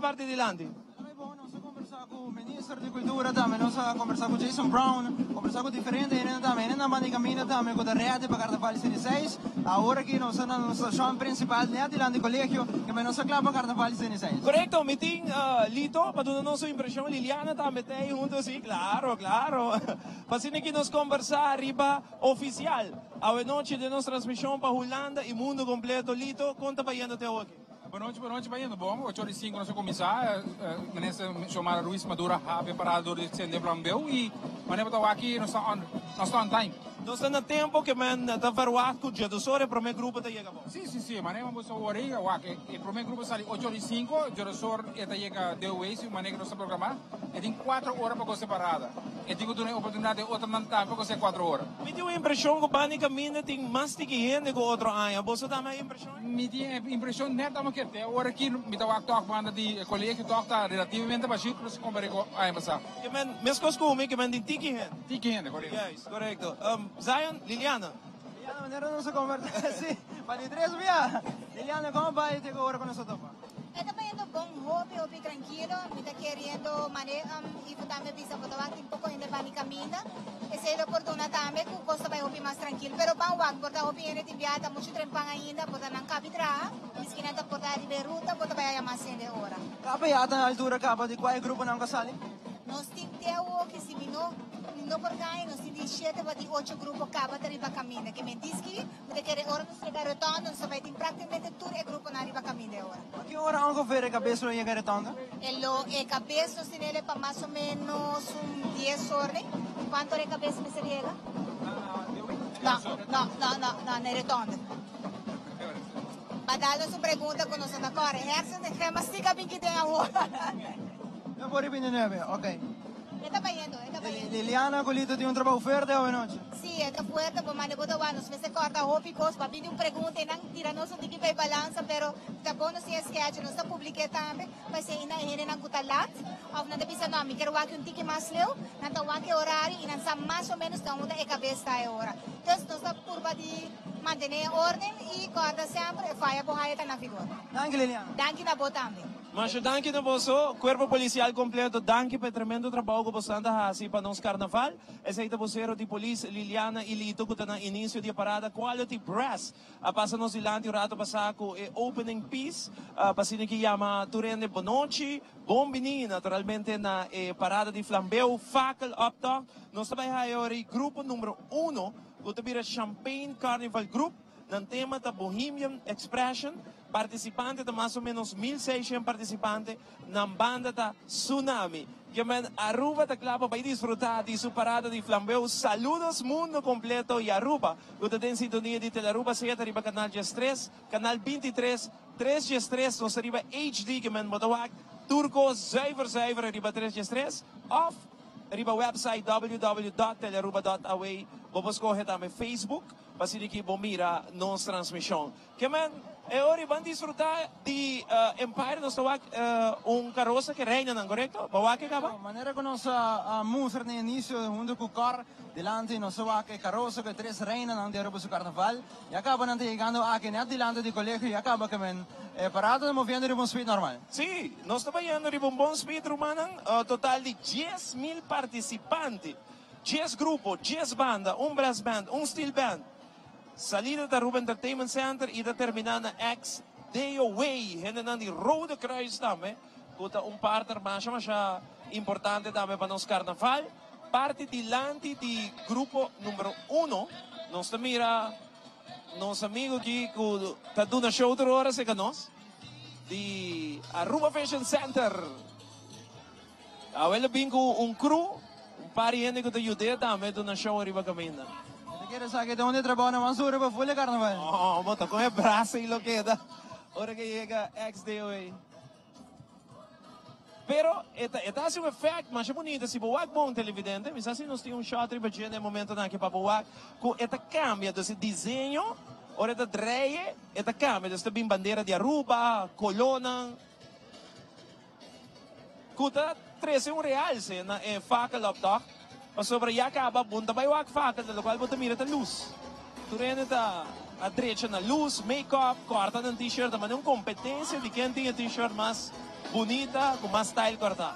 parte delante. Nós conversar com o ministro de Cultura também, nós conversar com Jason Brown, conversar com diferentes ainda também, ainda mais caminho também com a rede para Carnaval 16. Agora que nós estamos na estação principal, né, de lá do colégio, que nós clama Carnaval 16. Correcto, meeting Lito, para dar nossa impressão, Liliana também tem junto, sim, claro, claro. Para que nos conversar arriba oficial, a noite de nossa transmissão para Holanda e mundo completo, Lito, conta para indo até hoje. Boa noite, bem, bom. 8h05 nós vamos começar. Nessa chamada Luiz Madura, preparador de Sende Flambeu. E maneira para aqui, nós estamos on time. Nós estamos no tempo que está verward com o Jedusor, o primeiro grupo está chegando. Sim. Maneira vamos ouvir, o primeiro grupo sai 8h05, o Jedusor está chegando de Oasis, maneira que nós estamos programar. E tem 4 horas para você parada. E tem a oportunidade de outra manhã para você 4 horas. Me deu a impressão que o Bani caminha tem mais de gente que o outro ano. Você dá mais impressão? Me deu a impressão neta que até agora aqui me dá o banda de colégio que está relativamente baixo para se comparar com a passada. Mas costume que tem tiki gente. Tiki gente, correto. Yes, correcto. Zion, Liliana. Liliana, maneira nós conversar assim, para de 3 via. Liliana, como vai ter agora com nós topa? Está yendo bom, hobby tranquilo, me está querendo manejar e também visa para tomar um pouco de pânica caminha. Essa é a oportunidade também que gosta vai hobby mais tranquilo, pero bom, porque hobby ainda tem viagem muito trempang ainda, porque não cabe tra, esquina da porta de ruta, porque vai mais cedo hora. Capa yata na altura capa de qual grupo não kasali? Nós temos que se no por cá, nós temos 7 para 8 grupos capa de riba caminha, que me diz que de querer hora nos chegar retorno, nós vai ter praticamente todo o grupo na riba caminha hora. A que hora ang ver a cabeça e a retonda? El cabeça nós temos para mais ou menos 10 horas. Quanto é cabeça me seria? Não, retorno. Para dar uma pergunta com nós agora, é mas fica bem que tem a hora. Eu vou repetir 9, ok. Está vendo. Liliana, colito tem trabalho verde ou noite? Sim, está fuerte, mas depois de anos, se corta hobby cost, para pedir uma pergunta, não tira nosso de que vai balança, pero está bom no se esquece, não está publicado também, mas ainda não custa lá, ou não deve ser nome, quero aqui tique mais leu, não está aqui horário e não está mais ou menos onde é cabeça a hora. Então, nós está por de manter ordem e corta sempre, vai a borraia na figura. Danke, Liliana. Danke na boa também. Mas danke na vosso corpo policial completo, danke pelo tremendo trabalho que você anda fazendo para nosso carnaval. Esse é o vocero de polícia Liliana e Lito que está no início de parada Quality Brass. Passa nos ilante o rato passar com o opening piece, passando que chama Turende Bonochi, Bombini, naturalmente na parada de Flambeu, Fackel Optocht. Nós trabalhamos agora grupo número 1, que está Champagne Carnival Group, no tema da Bohemian Expression. Participantes de mais ou menos 1.600 participantes na banda da Tsunami. Que Aruba da clava para desfrutar de sua parada de Flambeu. Saludos mundo completo e Aruba. Você tem sintonia de Telearuba 7, arriba canal G3, canal 23, 3 G3, nós arriba HD, que botawag, Turco, zuiver, arriba 3 G3, off, arriba website www.telearuba.away. Vamos correr também Facebook, para que bom mira nossa transmissão. Que hora vão desfrutar de Empire, nós temos carroça que reina, não correto? Bawa que acaba? A maneira que nós mostra no início, junto com o carro, delante nós temos a carroça que 3 reina não derruba o carnaval, e acaba não chegando aqui net delante do colégio, e acaba que parado movendo de um speed normal. Sim, nós estamos vendo de um bom speed, Romanan, total de 10.000 participantes, 10 grupos, 10 bandas, brass band, steel band. Salida da Ruben Entertainment Center e terminando X Day Away. Hennan di Rode Kruis também. Kuta partner mais importante também para nosso carnaval. Parte dilante de grupo número 1. Nós mira nosso amigo que está dando show outra hora se nós. De Aruba Fashion Center. Awela bem com crew. Par de gente que está ajudando também dando show arriba caminho. Quero saber de onde trabalha na Mansura para folha carnaval. Oh, bota com o braço e lo queda. Hora que chega XDOA. Pero, esta é um efeito mais bonito. Se você bom televidente, mas assim nós temos shot para gente no momento na que para você, com esta cambia desse desenho, hora da dreie, esta cambia dessa bem bandeira de Aruba, Colona. Kuta 13 realce na faca laptop. Sobre já acaba, bunta vai o faca, da qual você mira a luz. Tu renda a direita na luz, make-up, corta no t-shirt, mas não competência de quem tem a t-shirt mais bonita, com mais style corta.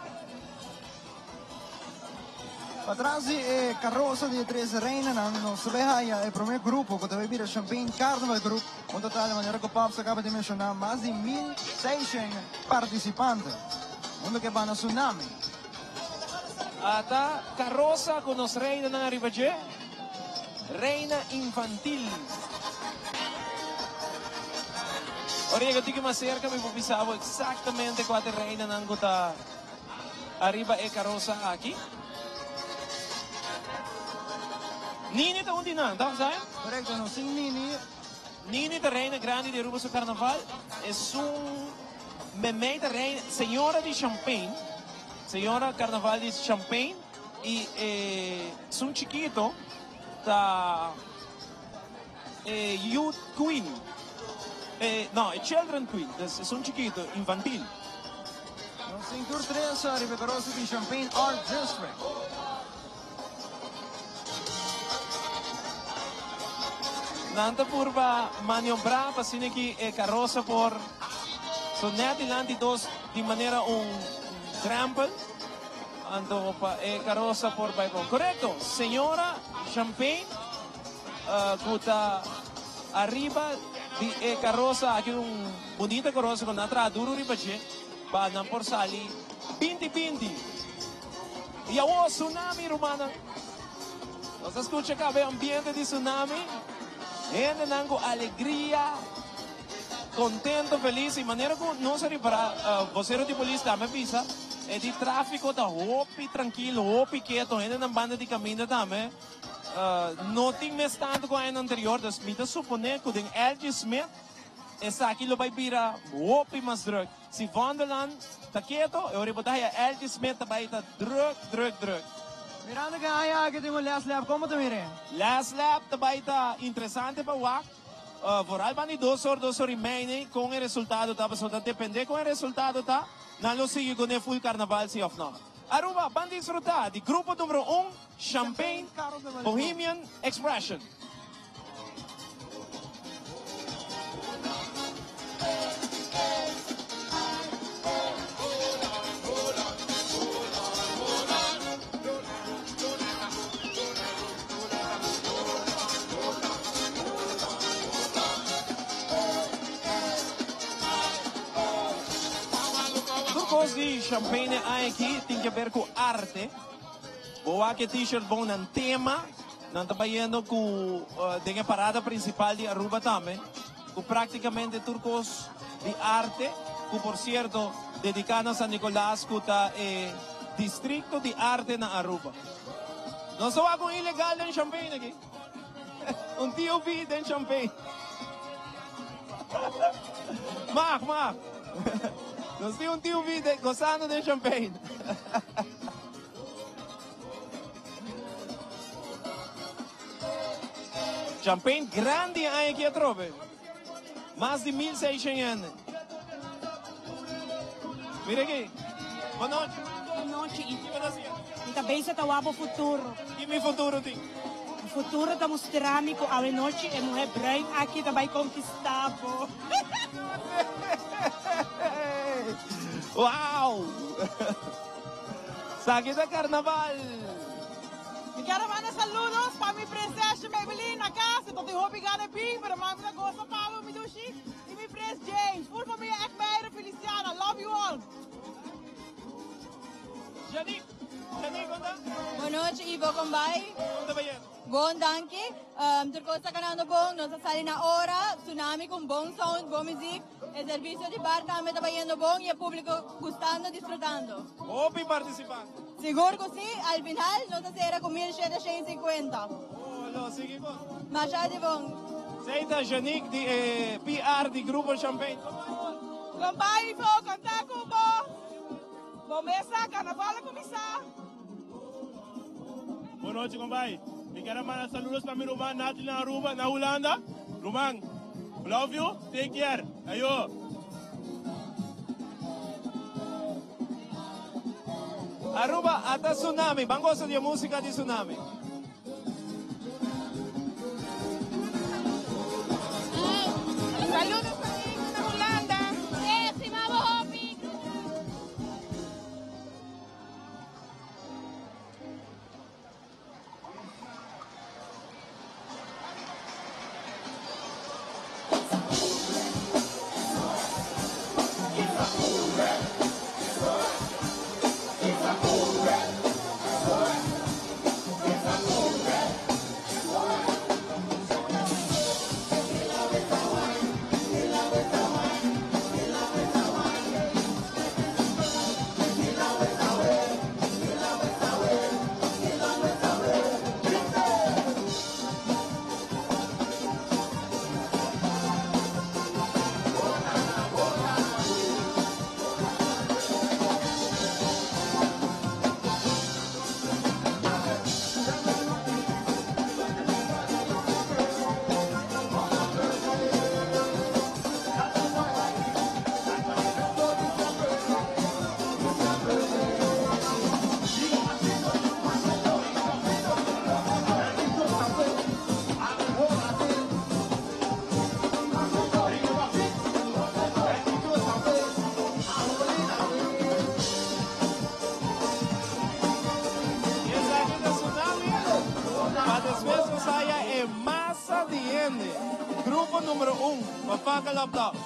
Patrasi e carroça de três reinas não se vê aí é o primeiro grupo que deve vir a Champagne Carnival Group, um total de maneira que o Papo acaba de mencionar mais de 1.600 participantes, onde que vai na Tsunami. Ata carroça com os reinas na Ribaje, reina infantil. Ora, eu digo mais cerca, me pensava exatamente quantas reinas não está arriba e carroça aqui. Nini tá onde não, tá sabe? Correto, não sim Nini. Nini da reina grande de Aruba seu carnaval é meme da reina, senhora de Champagne, senhora carnaval de Champagne e um chiquito da youth queen, não, é children queen, é um chiquito infantil. Não sim Tour 3, arriba carroça de Champagne Art District. Nanta purba maniobrar para sine que carroça por sonet ilanti dos de maneira trample ando pa carroça por baibon. Correcto, senhora Champagne guta arriba de carroça aqui bonita carroça com natra duro ribache pa nan por sali pinti e o tsunami romana. Nós escuta cá o ambiente de tsunami. Gente nango alegria, contento, feliz, e maneira que não se para vocero de polícia também pisa, é de tráfico tá hopi tranquilo, hopi quieto, gente não banda de caminho também, não tem mais tanto com a ano anterior, das me suponer que o LG Smith essa aquilo vai virar hopi mais drug, se Wonderland tá quieto, eu rebotar a LG Smith vai tá drug. Miranda ka aya que tengo last lap, como te mire? Last lap também está interessante para o WAC. Vooral van die 2 horas remaining com o resultado tá, so dat depende com o resultado tá, não lo sigue com o full carnaval se of não. Aruba, van disfrutar de grupo número 1, Champagne Bohemian Expression. De Champagne aqui tem que ver com arte. Boa que t-shirt bom no tema, não está vendo com a parada principal de Aruba também, com praticamente turcos de arte, que por certo dedicado a San Nicolás, que está distrito de arte na Aruba. Não só algo ilegal em Champagne aqui, tio vida em Champagne. Mark. Nós temos tio vida gostando de Champagne. Champagne grande aqui a trove. Mais de 1.600 anos. Mira aqui. Boa noite. Boa noite. E também se está o futuro. E meu futuro tem? O futuro está mostrando que a noite é mulher branca aqui também conquistar. Uau! Sakit na carnaval! Eu quero mandar saludos para minha princesa Maybelline na casa. Tot die hoop ik aan de bing, maar de man van Gosta Paulo Midushi. E minha princesa James. Full família Ekmeijer Feliciana. Love you all. Janik, conta? Boa noite, Ivo Combay. Conta ba yan? Bom, danke. Turcos sa kanang bong, no sa sali na ora, tsunami com bom sound, bom music, e serviço de bar também trabalhando bom e o público gostando, disfrutando. Hopi participante. Seguro que sim, al final, nós será com 1.750. Lo, sige po. Masyado bom. Seita Janik, de PR de Grupo Champagne. Combay, Ivo, contar com bom. Bom mesa, carnaval a começar. Boa noite, compadre. Me quero mandar saludos para meu irmão Nath na Aruba, na Holanda. Irmão, love you, take care. Ayo. Aruba, até Tsunami. Bang gosta de música de Tsunami. Saludos amigos na Holanda. Sim, vamos, Hopi. Papakalaptop.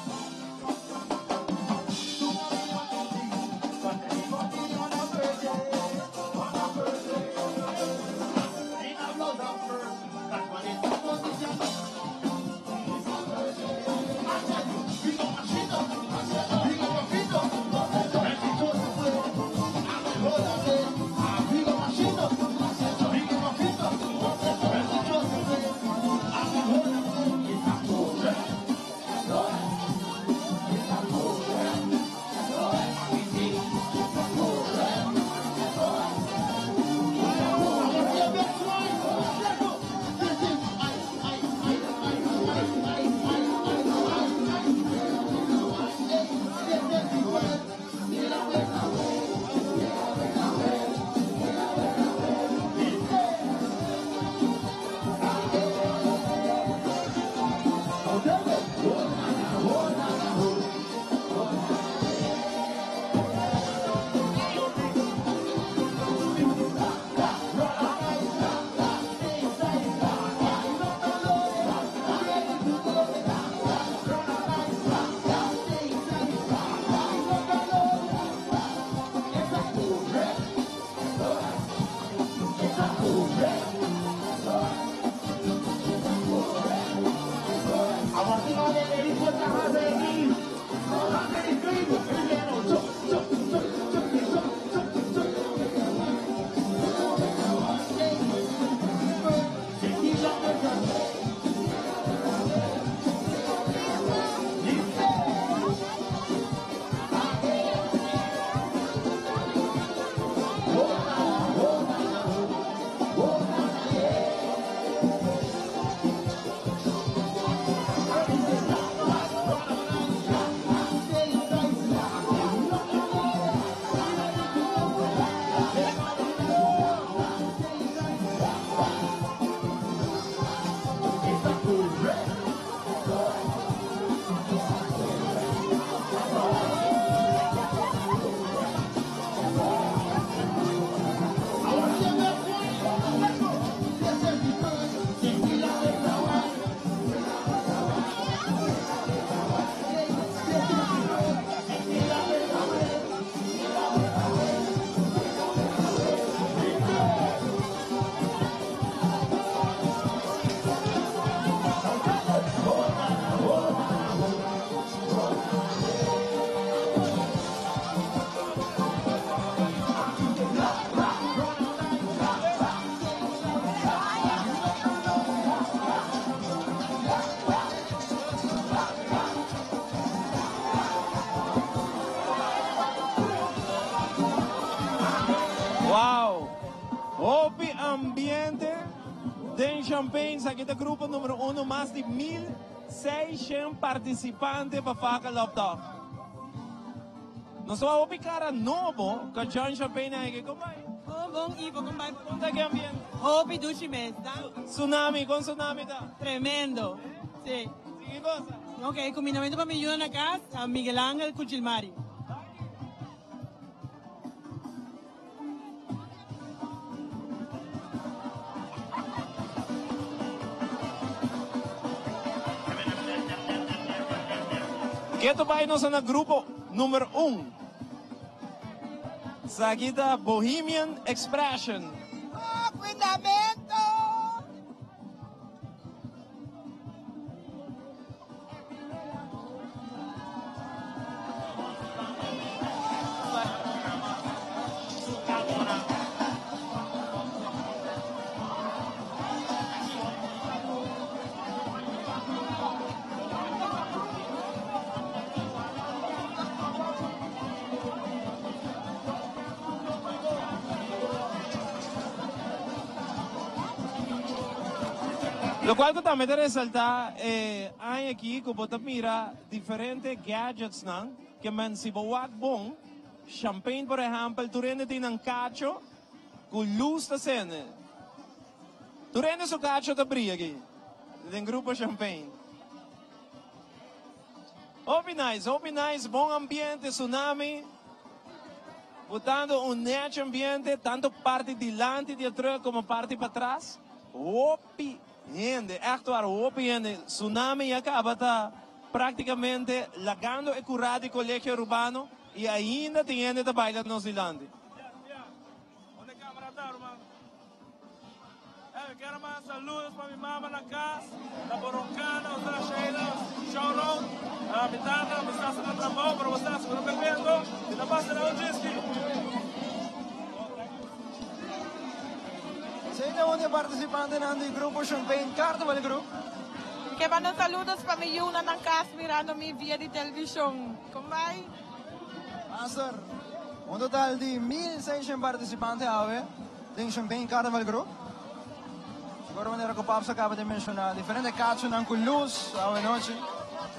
Wow! Hopi ambiente de Champagne, aqui é o grupo número 1, mais de 1.600 participantes para fazer laptop. Não só hopi cara novo, que John Champagne aqui, como é? Oh, bom, Ivo, como vai? Como é que é ambiente? Hopi dushi mes, tá? Tsunami, com tsunami tá? Tremendo. Sí. Que coisa? Ok, combinamento para me ayudar acá a Miguel Ángel Cuchilmari. Que tu vai no grupo número 1. Sagita Bohemian Expression. Ah, fundamento! Lo cual que também deve resaltar, hay aqui que você mira diferentes gadgets não, que man si boak bom, champagne por exemplo, tu rende tem um cacho com luz da cena. Tu rende su cacho da brilha aqui, do grupo champagne. Open nice, bom ambiente, tsunami, botando net ambiente, tanto parte delante de atrás como parte para trás. Opi, gente, echt waar, opi, gente, tsunami acaba tá praticamente largando o curado colégio urbano e ainda tem gente que baila no Zilande. Onde a câmera está, irmão? Eu quero mandar saludos para minha mamãe na casa, da Boroncana, os da Sheila, Showroom, a Mitana, a Mistasa na Trabalho, para vocês que não bebendo, e da Basta na Ojiski. Sino un participante ng grupo Champagne Carnival Group. Que mando saludos para mi Yuna ng CAS mirando mi via di televisión. Kumbay? Master, un total de 1.600 participantes ave ng Champagne Carnival Group. Siguro manera ko pa sa acaba de mencionar diferentes casos ng kulus, ave noche.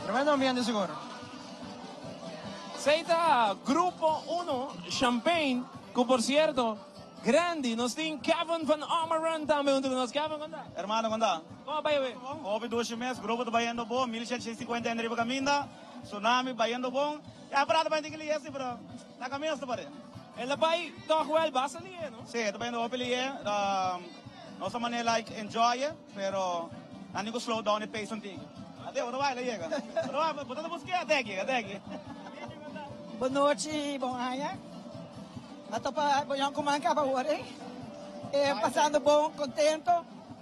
Tremendo ambiente siguro. Seita Grupo 1 Champagne, que por cierto, grande, nós temos Kevin van Ameron também junto conosco. Kevin, quando é? Hermano, quando? Como vai, ué? Houve 2 meses, grupo de Baiano Bom, 1750 em riba caminda, tsunami, Baiano Bom. E a parada vai ter que ir assim, bro. Na caminho, está para Ela vai tocar o basta ali, não? Sim, está bem, open ali, nossa maneira, like, enjoy, pero não tem slow down e pace um tig. Até, não vai, lá chega. Não vai, botando buscar até aqui. Boa noite, bom dia. Ato pa boyang kumangka pa wari. Passando bom, contento.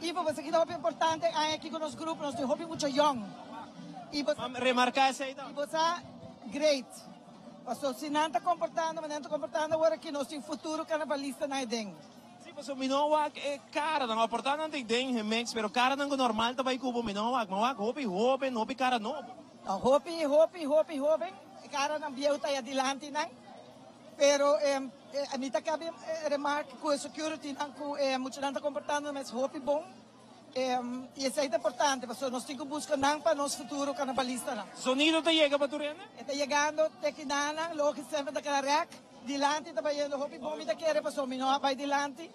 E você que não é importante, aqui com os grupos, nós temos muito young. E você, Remarcar essa aí, e você great. Então, se não está comportando, agora que nós temos futuro carnavalista na Eden. Sim, mas o minowak é cara, não importa não tem den, mix, pero cara não normal tá vai cubo minowak, mawak hopi cara novo. Hopi. Cara ng biyaw tayo adilanti na. Pero a mim cabe remarque com a security não com muito não está comportando mas hopi bom e isso é importante porque nós temos que buscar não para nosso futuro carnavalista não. Sonido te chega para Turena? Está chegando tekinana logo sempre da carrec dilante está vendo hopi bom me quer para so mino vai dilante.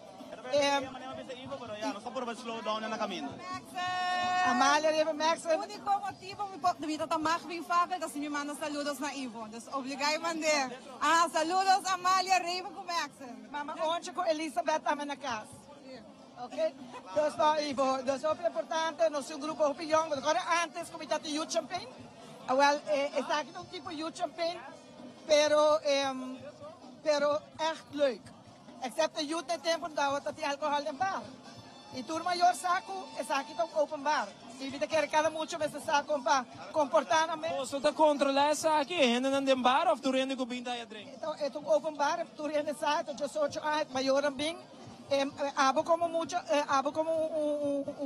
Não só por slow down na caminho. Amália Reva Max. O único motivo devido a tomar bem fácil é se me manda saludos na Ivo. Então, obrigado a mandar. Saludos a Amália Reva com Max. Mama, ontem com Elizabeth também na casa. Ok? Então, Ivo, isso é importante. Nós somos um grupo opinião. Agora, antes, como está Youth Champagne. Well, está aqui um tipo de Youth Champagne. Pero echt leuk. Except the youth na tempo daw at alcohol ng bar. Itur maior saco, aqui itong open bar. Ibig na cada mucho mas sa saco pa comportar na Posso te controlar essa aqui, ainda não tem bar of Turena que binta aí drink. Itong open bar, turin na sa ito, 18 ay maior ang bing. Abo como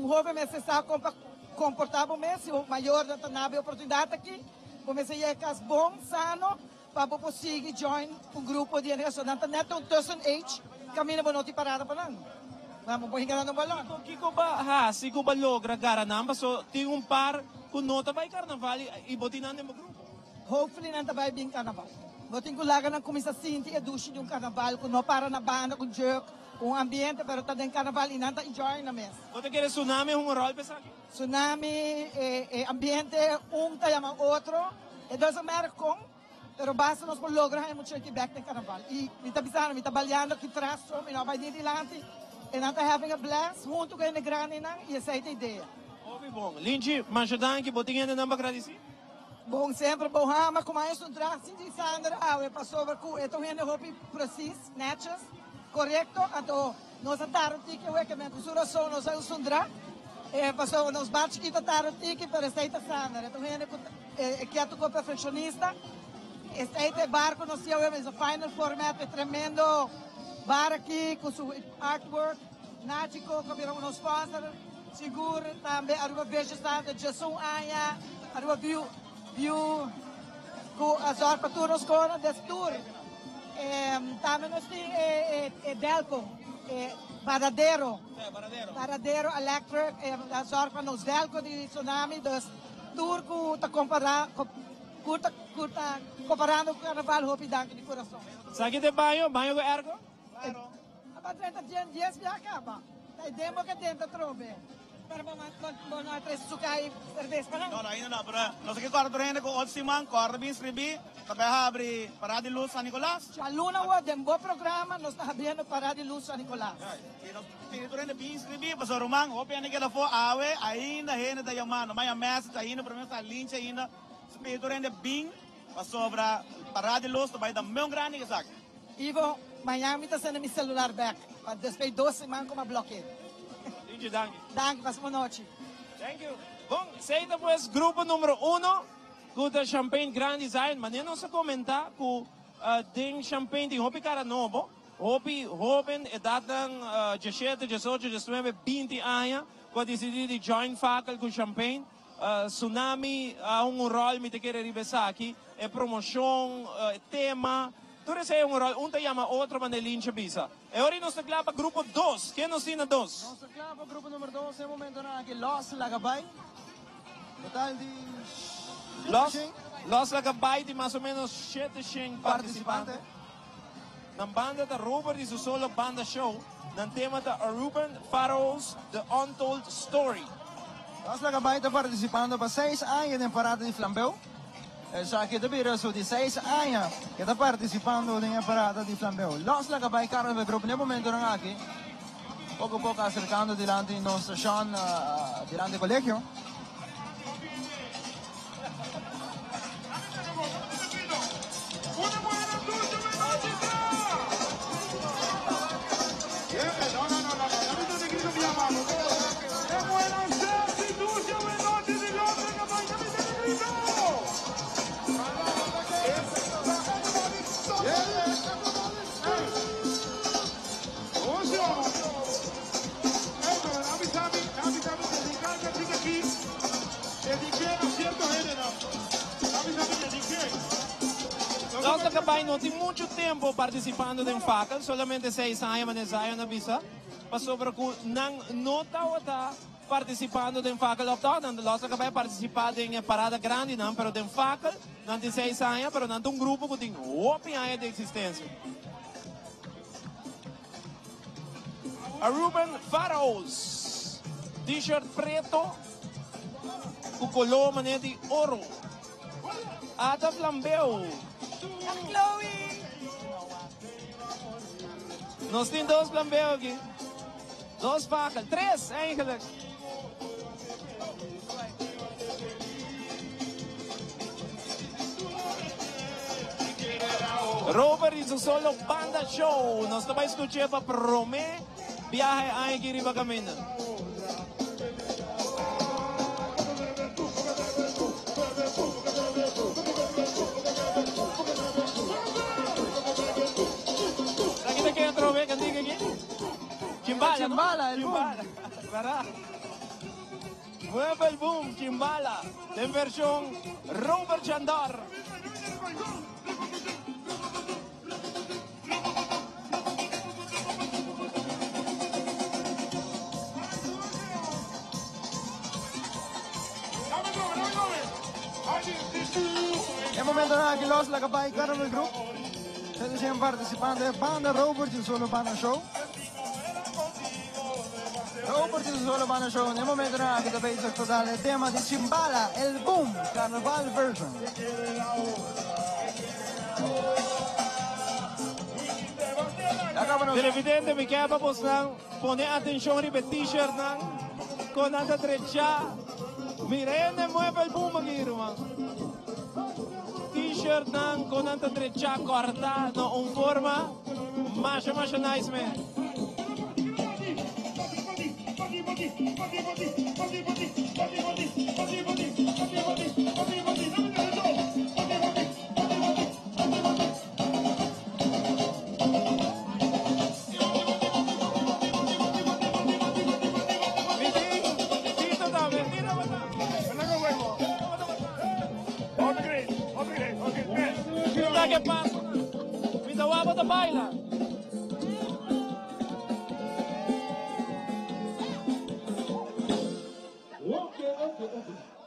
jovem mas sa saco pa comportable mas o maior na tanabe oportunidade aqui. Comecei a cas bom, sano, para possível join grupo de energia. Nanta neto doesn't age, kami na bonoti parada pa lang. Vamos pahinga ng balon. Kiko ba si ko ba logra garanamba so tem par com nota vai carnaval e botinan mo grupo. Hopefully nanta vai bing carnaval. Botin ko laga ng kumisa sinti edushi yung carnaval kuno para na banda com jerk, um ambiente pero ta den carnaval inanta enjoy na mes. Você quer tsunami um rol pesa aqui? Tsunami ambiente tayama outro. It doesn't matter kung pero basta nós por lograr muito aqui back no carnaval. E me tá pisando, me tá baleando aqui traço, me não vai de dilante. E não tá having a blast, junto com a negrani na, e essa é a ideia. Ouve bom. Lindy, manchadan que botinha de namba agradecer. Bom sempre, bom rama, como é isso, traço de Sandra, passou por ito hene hopi precis, natchez, correto, ato nós taroti que me kusura so nós é o sundra. Passou nos bate que taroti que para esta Sandra. Ito hene que ato com perfeccionista. Este barco no se é o final format, é tremendo bar aqui com seu artwork, nático, que virou um sponsor, seguro, também a beijo estante, Jason Aya, a view, com as arpaturas com a destur, também nós temos Delco, Baradero Electric, as arpas nos Delco de tsunami, das tour com tá curta comparando com o carnaval Hopi Danke de coração. Sabe de banho com ergo? Claro. Aba 30 dias já acaba. Tá demo que tenta trobe. Para bom não atrás sukai cerveja para Não, ainda não, para nós aqui quarto rende com outro simão, quarto bem escrevi, também abre Parada de Luz San Nicolás. Já luna o dembo programa nós está abrindo Parada de Luz San Nicolás. E nós temos rende bem escrevi, para o Romão, Hopi ainda que ela for awe, ainda rende da yamano, mas a mesa ainda para mim está lincha ainda. respeito rin de bing, pa sobra parada los, tabay da meu grande que saca. Ivo, Miami está sendo meu celular back. Para despedir 12 man com uma bloqueio. Dank. Danke, passa uma noite. Thank you. Bom, seita pues grupo número 1, com Champagne Grand Design. Mas não se comenta com tem Champagne de Hopi cara novo. Hopi, jovem, edad ng 17, 18, 19, 20 anos, com decidido de join faculty com Champagne. Tsunami, um rol, me te quer ribesar aqui, é promoção, tema. Tudo isso é um rol, um te chama outro, mas ele lincha bisa. E agora nós estamos para grupo 2. Quem nos ensina 2? Nossa clava, grupo número 2, é momento na que Los Lagabay. Total de... Los Lagabay de mais ou menos 7 participantes. Na banda da Ruben e seu solo banda show, na tema da Ruben Pharaohs The Untold Story. Los Lagabay está participando para 6 anos na parada de Flambeu. Já que também sou de 6 anos que está participando na parada de Flambeu. Los Lagabay, cara, o grupo, no momento na aqui, pouco a pouco acercando diante de nossa estação, diante do colégio. Los Lagabay não tem muito tempo participando em faculdade, solamente 6 anos, mas ensaio na visa. Passou para que não está participando em faculdade. Los Lagabay participando em parada grande, não, mas em faculdade, não tem 6 anos, mas não tem um grupo que tem 8 anos de existência. A Ruben Pharaohs, t-shirt preto, com color mané de ouro. Ada Flambeu. Chloe! Nós temos 2 Flambeu aqui. 2 facas, 3 eigenlijk. Robert e seu solo banda show. Nós também escutamos para Promé, viaje aqui em Caminho. Chimbala, el boom. ¿Verdad? Mueve el boom, Chimbala, en versión Robert Chandar. En momento na que Los Lagabay, cara, no grupo. Eles estão participando da banda Robert e solo banda show. Robert e solo banda show. No momento na que também se total o tema de Chimbala, el boom, carnaval version. Televidente, me queda para poner atención en el t-shirt con esta derecha. Miren, mueve el boom aquí, hermano. T-shirt con esta derecha corta, no un forma, más nice, man. ¿Qué pasa? Mi guapo te baila.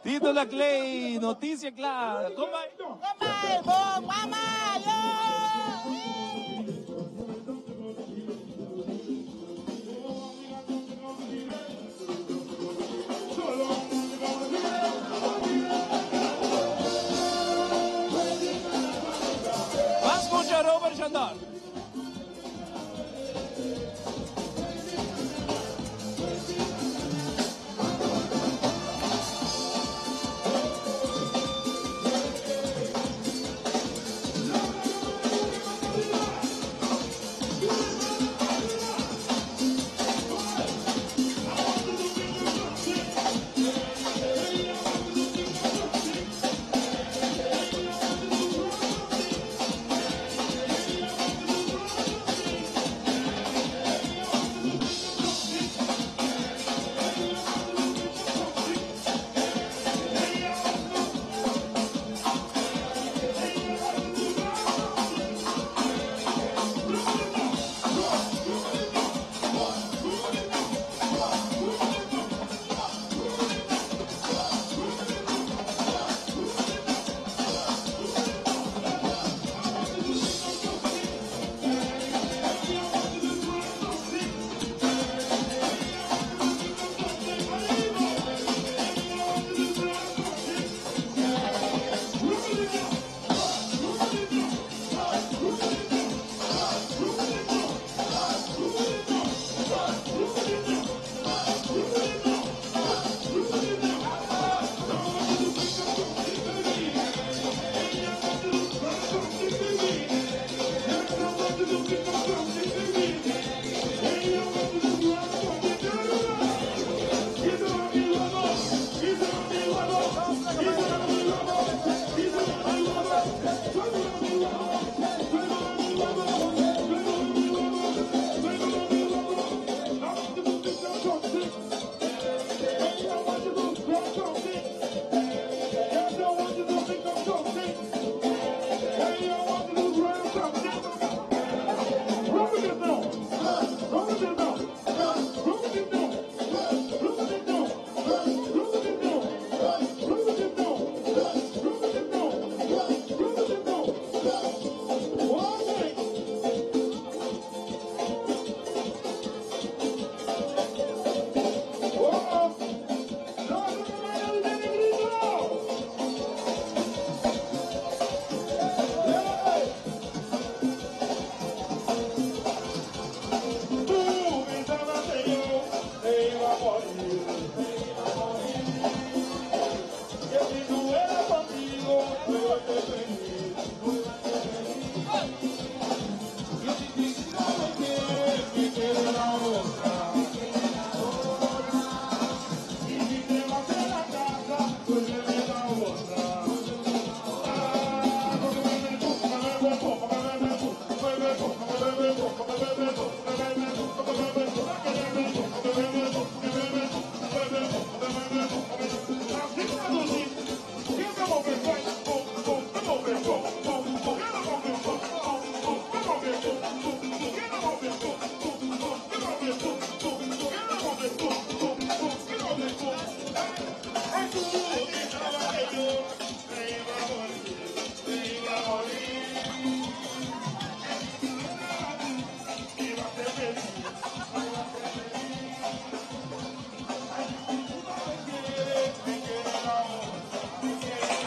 Tito La Clay, noticia clara. ¿Cómo Robert Chandar.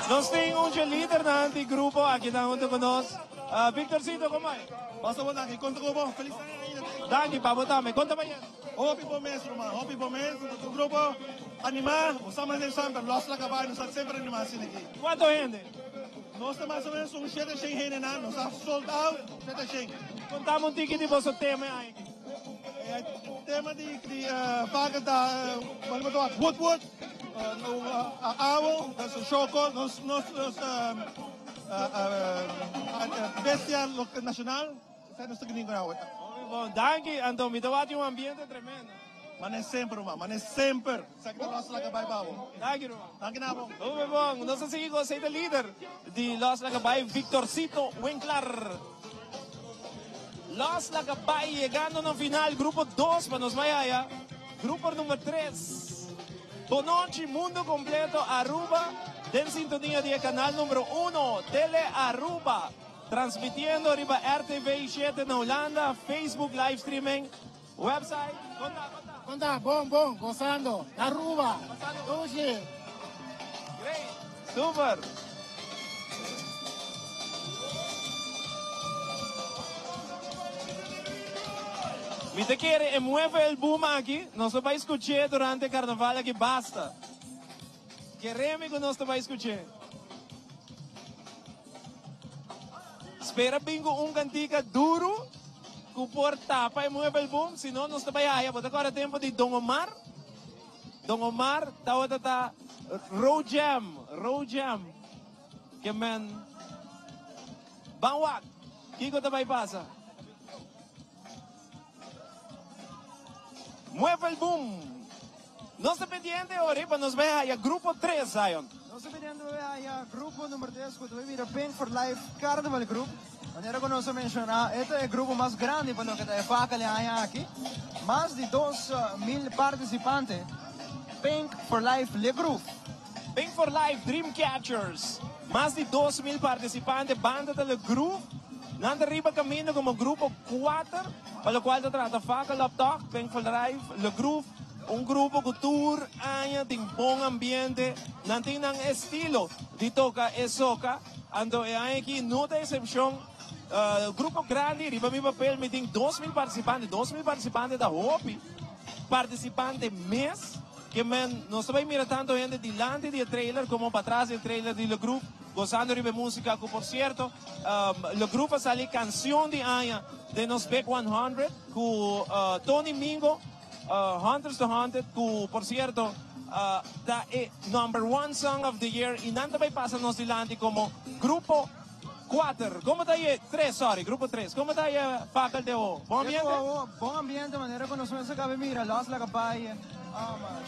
Nós temos líder na antigrupo aqui na junto conosco. Victorcito, como é? Basta mo na, conta ko mo. Feliz Daqui, pabotame. Conta ba yan? Hopi po mes, Roma. Hopi po mes. O grupo, anima. Usama na sempre. Lost la kabay. Nós sempre anima sila aqui. Quanto gente? Nós mais ou menos 700 hene na. Nós sold out. 700. Contamos um ticket de você tema aí. Tema de vaga da Woodwood. Awo. Dat is een choco. Nós bestia nacional. Zijn nós tegenin nou. Bom, danke, Anton. Me tawati um ambiente tremendo. Mané sempre, Roma. Mané sempre. Sa kita lost la kabay pa. Danke, Roma. Danke na po. Muito bom. Nós seguimos com o líder de Los Lacabay, Victorcito Winkler. Los Lacabay llegando no final, grupo 2 para nos mayaya. Grupo número 3. Bonoche, mundo completo, Aruba. Den sintonía de canal número 1, Tele Aruba. Transmitiendo arriba RTV 7 na Holanda, Facebook live streaming, website. Conta, bom, gozando. Aruba. Hoje. Great. Super. Mi te quiere, mueve el boom aquí. No se va a escuchar durante el carnaval aquí, basta. Queremos que no se va a escuchar. Espera bingo un cantica duro, que por tapa y mueve el boom, si no, no se va a ir. Porque ahora tiempo de Don Omar. Don Omar, está Road Jam. Que man. Banwak. Kiko te va a pasar. Mueve el boom. No se pendiente ahora, nos ve ahí, grupo 3, Zion. No se pendiente a grupo número 3, cuando mira Pink for Life Carnival Group. Manera que nos menciona, este es el grupo más grande para lo que te faca hay aquí. Más de 2,000 participantes. Pink for Life Le Group. Pink for Life Dreamcatchers. Más de 2,000 participantes, banda de Le Group. Nanda arriba camino como grupo 4, para lo cual te trata faca laptop, Pink for Life Le Group. Un grupo que tour año de un buen ambiente, no tienen estilo de toca y soca, ando aquí no de excepción. Grupo grande, riba mi papel, me tiene 2,000 participantes da Hopi, participantes mes, que no se va a mirar tanto gente delante del trailer como para atrás del trailer del grupo, gozando de música, que por cierto, el grupo sale canción de año de nos Back 100, con Tony Mingo, Hunters to Haunted, que por cierto, da number 1 song of the year, y nada vai pasa nos delante como grupo 4. ¿Cómo está ahí? 3, sorry, grupo 3. ¿Cómo está ahí, facal de O? ¿Buen ambiente? Buen ambiente, manera que nos acaba, mira, Los Lacabay,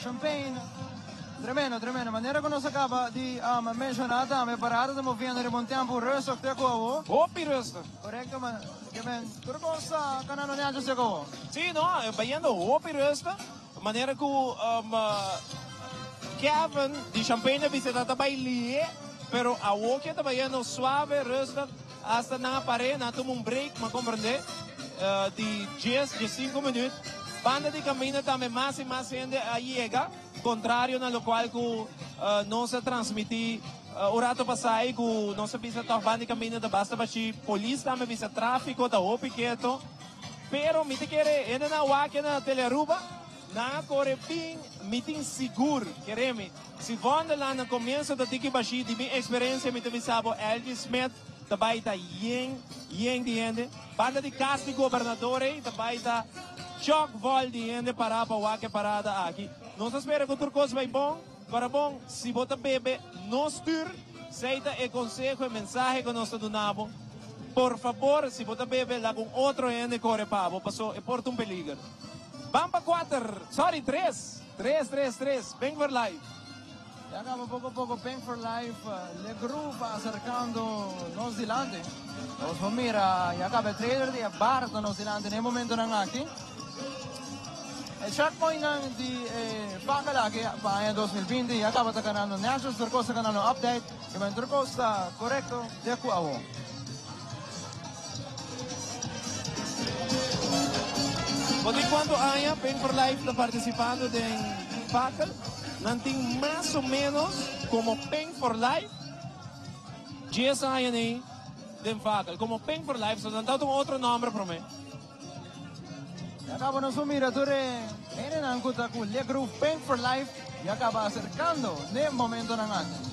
champagne. Tremendo. Manera que nos acaba de mencionar também, parada de movimento de bom tempo, resto que acabou. Hopi resto. Correcto, man. Que men, tudo cosa canano niacho se acabou. Sim, não, vayendo hopi resto. Manera que Kevin de Champagne visita também pero a walkie está vayendo suave resto hasta na pared, na toma un break, me comprende? De 5 minutos. Banda de camino também mais e mais gente llega, contrário na lo qual que não se transmite o rato passado que não se visa a banda de camino da basta baixi, polícia também visa tráfico da o piqueto, pero me te quer ainda na waki na Telearuba, na correpin, me tem seguro, quereme, se vão lá no começo da tiki baixi, de minha experiência, me te visava LG Smith, também está yen de gente, banda de casa de governadores, também está Choc vol de gente para wake parada aqui. Nós espera que tudo coisa vai bom. Para bom, se você bebe, não stuur. Seita e consejo e mensagem que nós donamos. Por favor, se você bebe lá com outro gente corre para passou e porta peligro. Vamos para 4, sorry, 3. Bem for life. Ya acaba poco a poco Pink for Life, Le Group acercando nos delante. Os mira, ya acaba el trailer de Barto nos delante en el momento nang aquí. El checkpoint ng di Pakalaki pa 2020 ya acaba ta kanano National Turcosa kanano update, yung Turcosa correcto de Kuawo. Porque quando há Pink for Life está participando de Pacal, nanting mais ou menos como Pink for Life, GSI den fakel. Como Pink for Life, so dan tato un otro nombre para mí. Acaba nos mira tore en angkuta ku le group Pink for Life y acaba acercando de momento ng atin.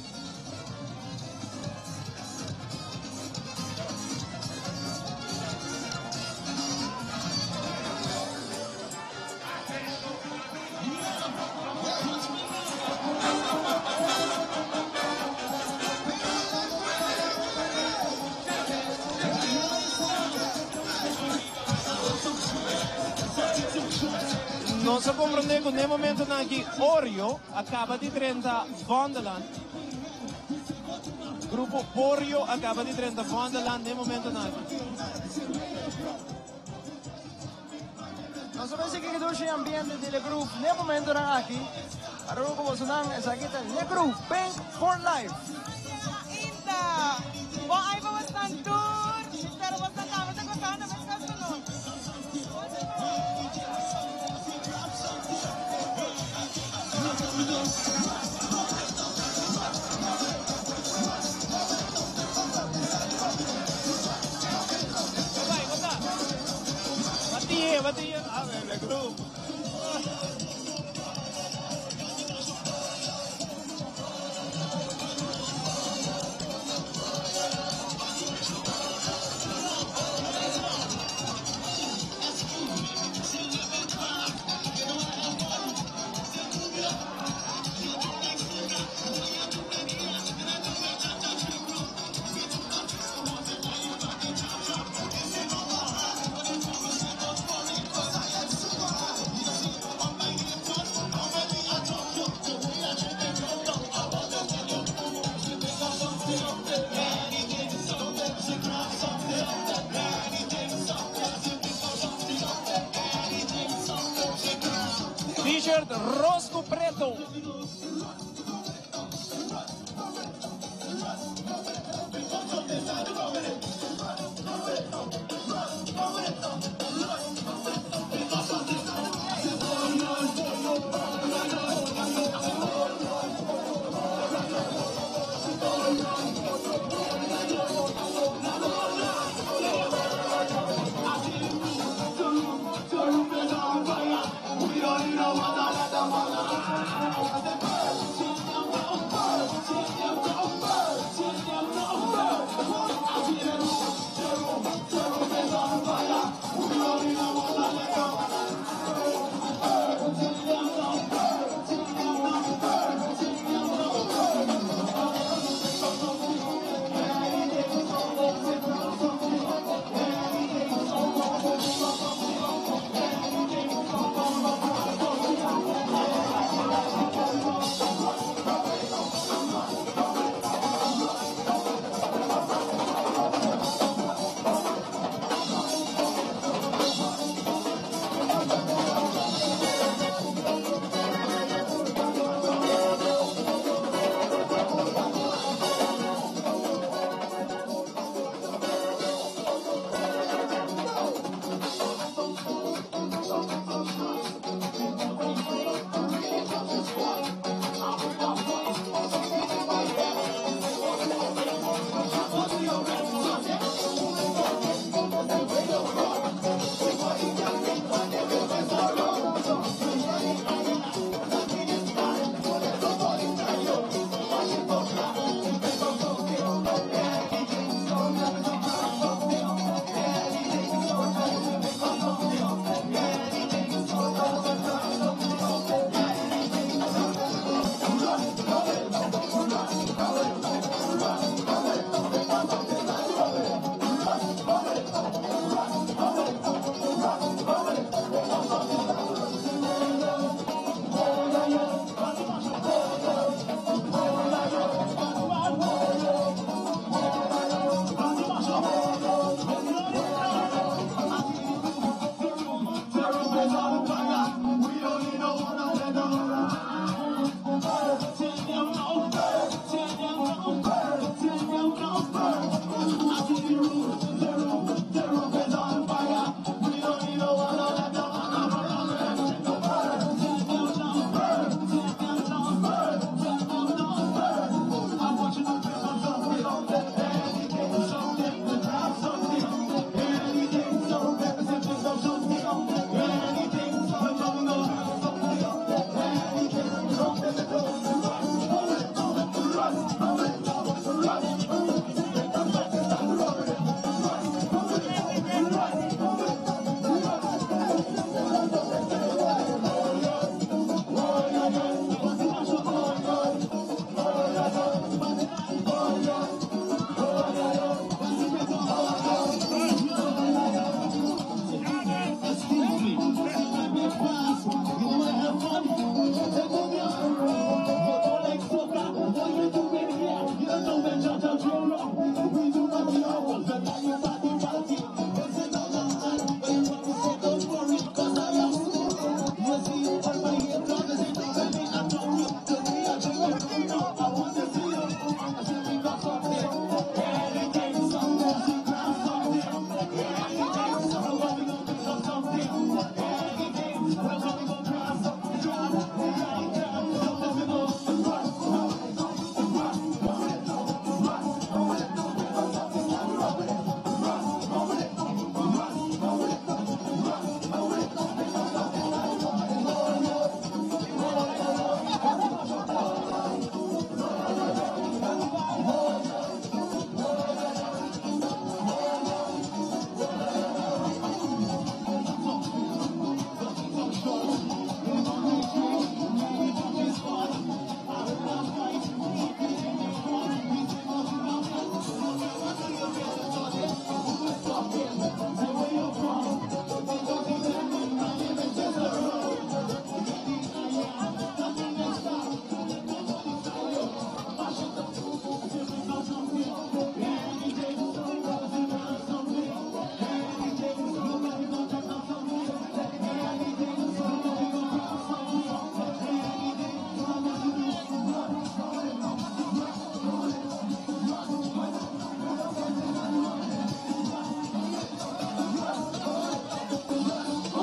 Non so comprende que nel momento aqui Oreo acaba de 30 Vonderland. Grupo Oreo acaba de 30 Vonderland nel momento aqui. Non so se che doce ambiente del group nel momento ng aki. Aro ko sunang sa kita le group Pink for Life. Inda! Bom, aí vamos estar tour. Espero você estar gostando, mas caso não. Batia. A ver, el grupo. T-shirt Rosco Preto.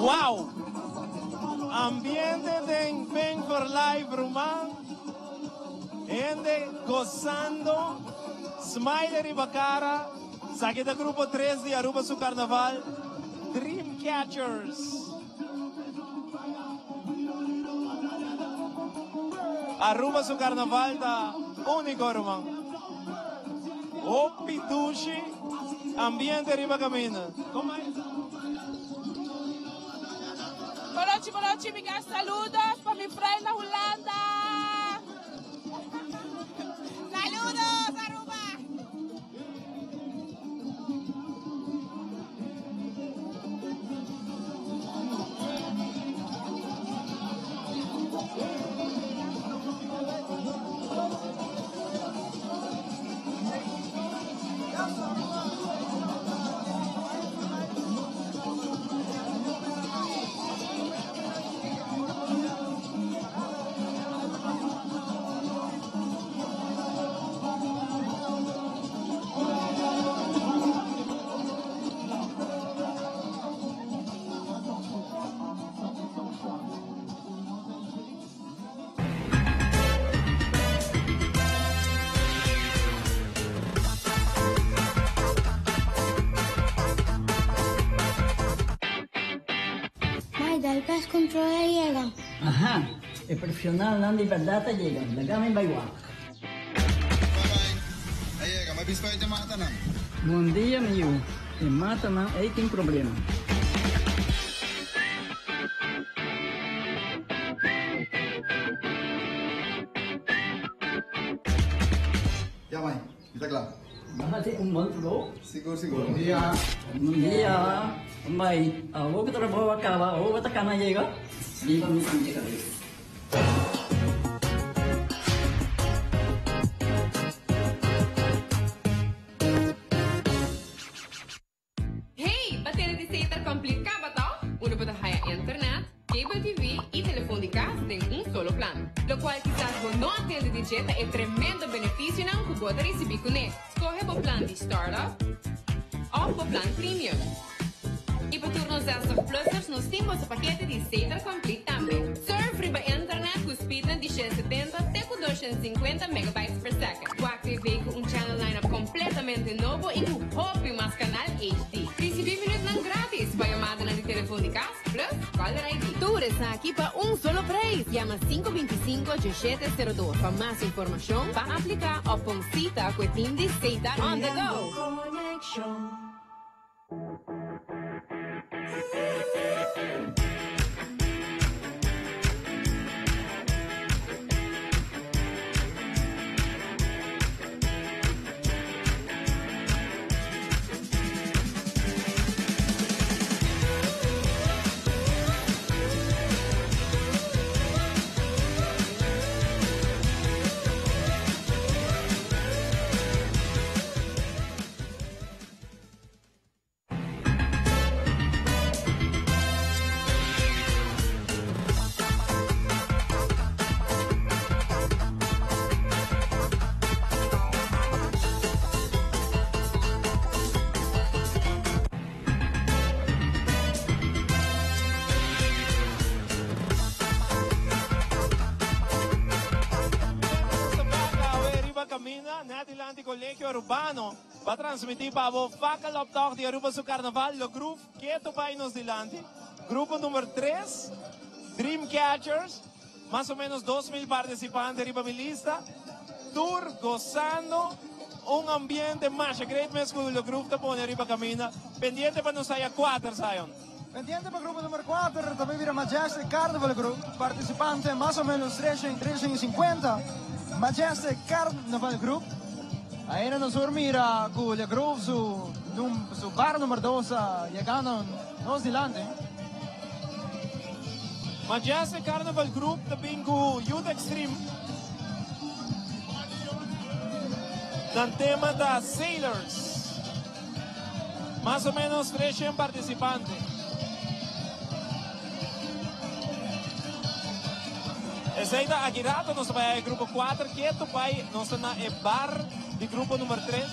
Wow! Ambiente de Pen for Life, Rumán. Gente gozando. Smiler y Bacara. Saque del grupo 3 de Aruba su carnaval. Dreamcatchers. Aruba su carnaval da único, Rumán. Opi Dushi. Ambiente Riba Camina. ¿Cómo es? Boa noite, amigas. Saludos para mi friend na Holanda. Saludos, Aruba. El pest control llega. Ajá, el profesional Nandi Verdata llega. Lagame ba igual. Bye-bye. Llega, may bispo yung mata na. Bom dia, amigo. E mata não, aí tem problema. Ya, mãe. Está claro. Bahasa bro. Siguro, siguro. Bom dia. Bom dia. May, huwag ka trabaho ka ba? Huwag ka na llega. Di ba minsan llega dito? Hey, bateria de Sater Complete ka ba to? Uno para haya internet, cable TV y teléfono de casa en un solo plan. Lo cual quizás vos no atiende de jeta é tremendo benefício não que pode receber com ele. Escolhe o plano de startup ou o plano premium. E para turnos dessas pluses, nós temos o paquete de Sater Complete também. Surf riba internet com speed de 170 até com 250 megabytes per second. O activei com channel lineup completamente novo e com hobby mais canal HD. Recebi minutos não grátis para chamada de telefone de casa, plus caller ID. Tú está aqui para solo preço. Llama 525-1702 para mais informação, para aplicar ou pon cita com o team de Sater on the go. Natilante Colegio Urbano va a transmitir para vos Facal Optog de Aruba su Carnaval, lo grupo que topa nos delante. Grupo número 3, Dreamcatchers, más o menos 2,000 participantes arriba mi lista. Tour gozando, un ambiente más great mes con el grupo te pone arriba camina. Pendiente para nos haya 4, Zion. Pendiente para el grupo número 4, también viene Majestic Carnival Group, participante más o menos 350. Majestic Carnival Group. Ahí nos mira con el grupo su bar número 2 llegando nos delante. Majestic Carnival Group también con Youth Extreme. Dan tema da Sailors. Más o menos 300 participantes. Essa aqui rato nós vai grupo 4, quieto vai nós na bar de grupo número 3.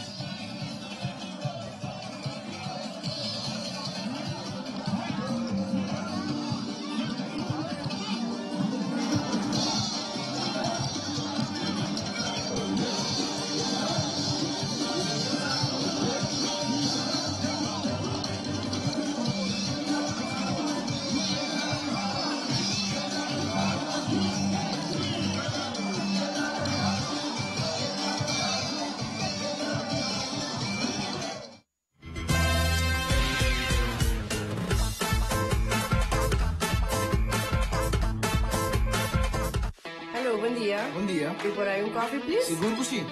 dia. Bom dia. E por aí coffee, please? Seguro que sim.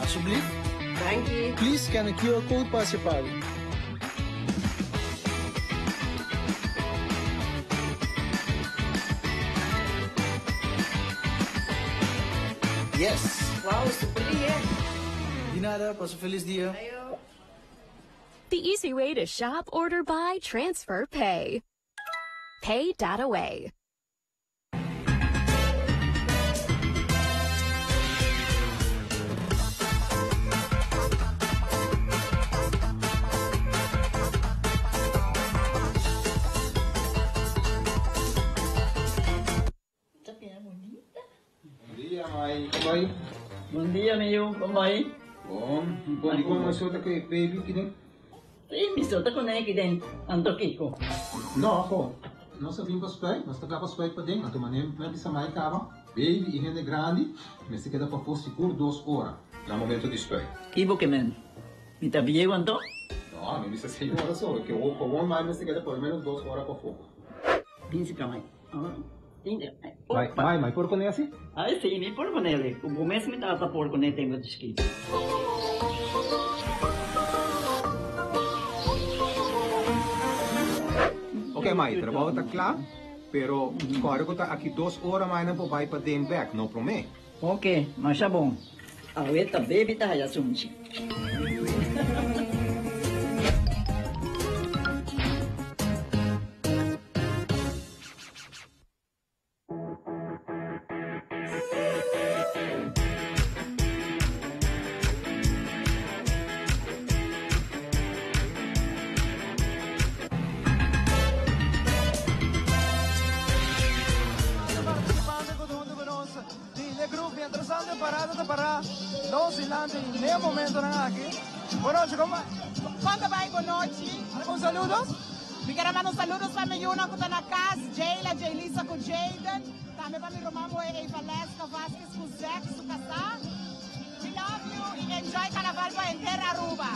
Alsjeblieft. Thank you. Please scan a QR code para se pague. Yes. Wow, super dia. De nada, passe um feliz dia. The easy way to shop, order, buy, transfer, pay. Pay Data Way. Mai, como aí? Bom dia, meu. Como aí? Bom. Bom, como mas só que baby que nem? Sim, me solta com ele aqui Anto Kiko. Não, pô. Não só vim para os pés, nós tocamos os pés para dentro. Então, mané, não precisa mais tava. Baby e rende grande, mas se queda para pôr seguro 2 horas. No momento de espera. Kibo que men. Me tá viejo Anto? Não, não precisa 6 horas só. Que o com mais se queda por menos 2 horas para fogo. Pince para mim. Mai, por con assim? Ai, sim, me por con ele. O começo me tava por con ele tenho descrito. Ok, Mai, trabalho está claro, pero claro que está aqui 2 horas mais não vai para dentro back, não promete. Ok, mas tá bom. A outra baby tá aí assunto. Meio momento na aqui. Boa noite, como vai? Quanto vai, boa noite? Alguns saludos? Me quero mandar saludos para minha Yuna que está na casa, Jayla, Jaylisa com Jaden. Também para minha irmã, Eva Lesca, Vasquez com Zex, com Cassá. We love you e enjoy carnaval para inteira Aruba.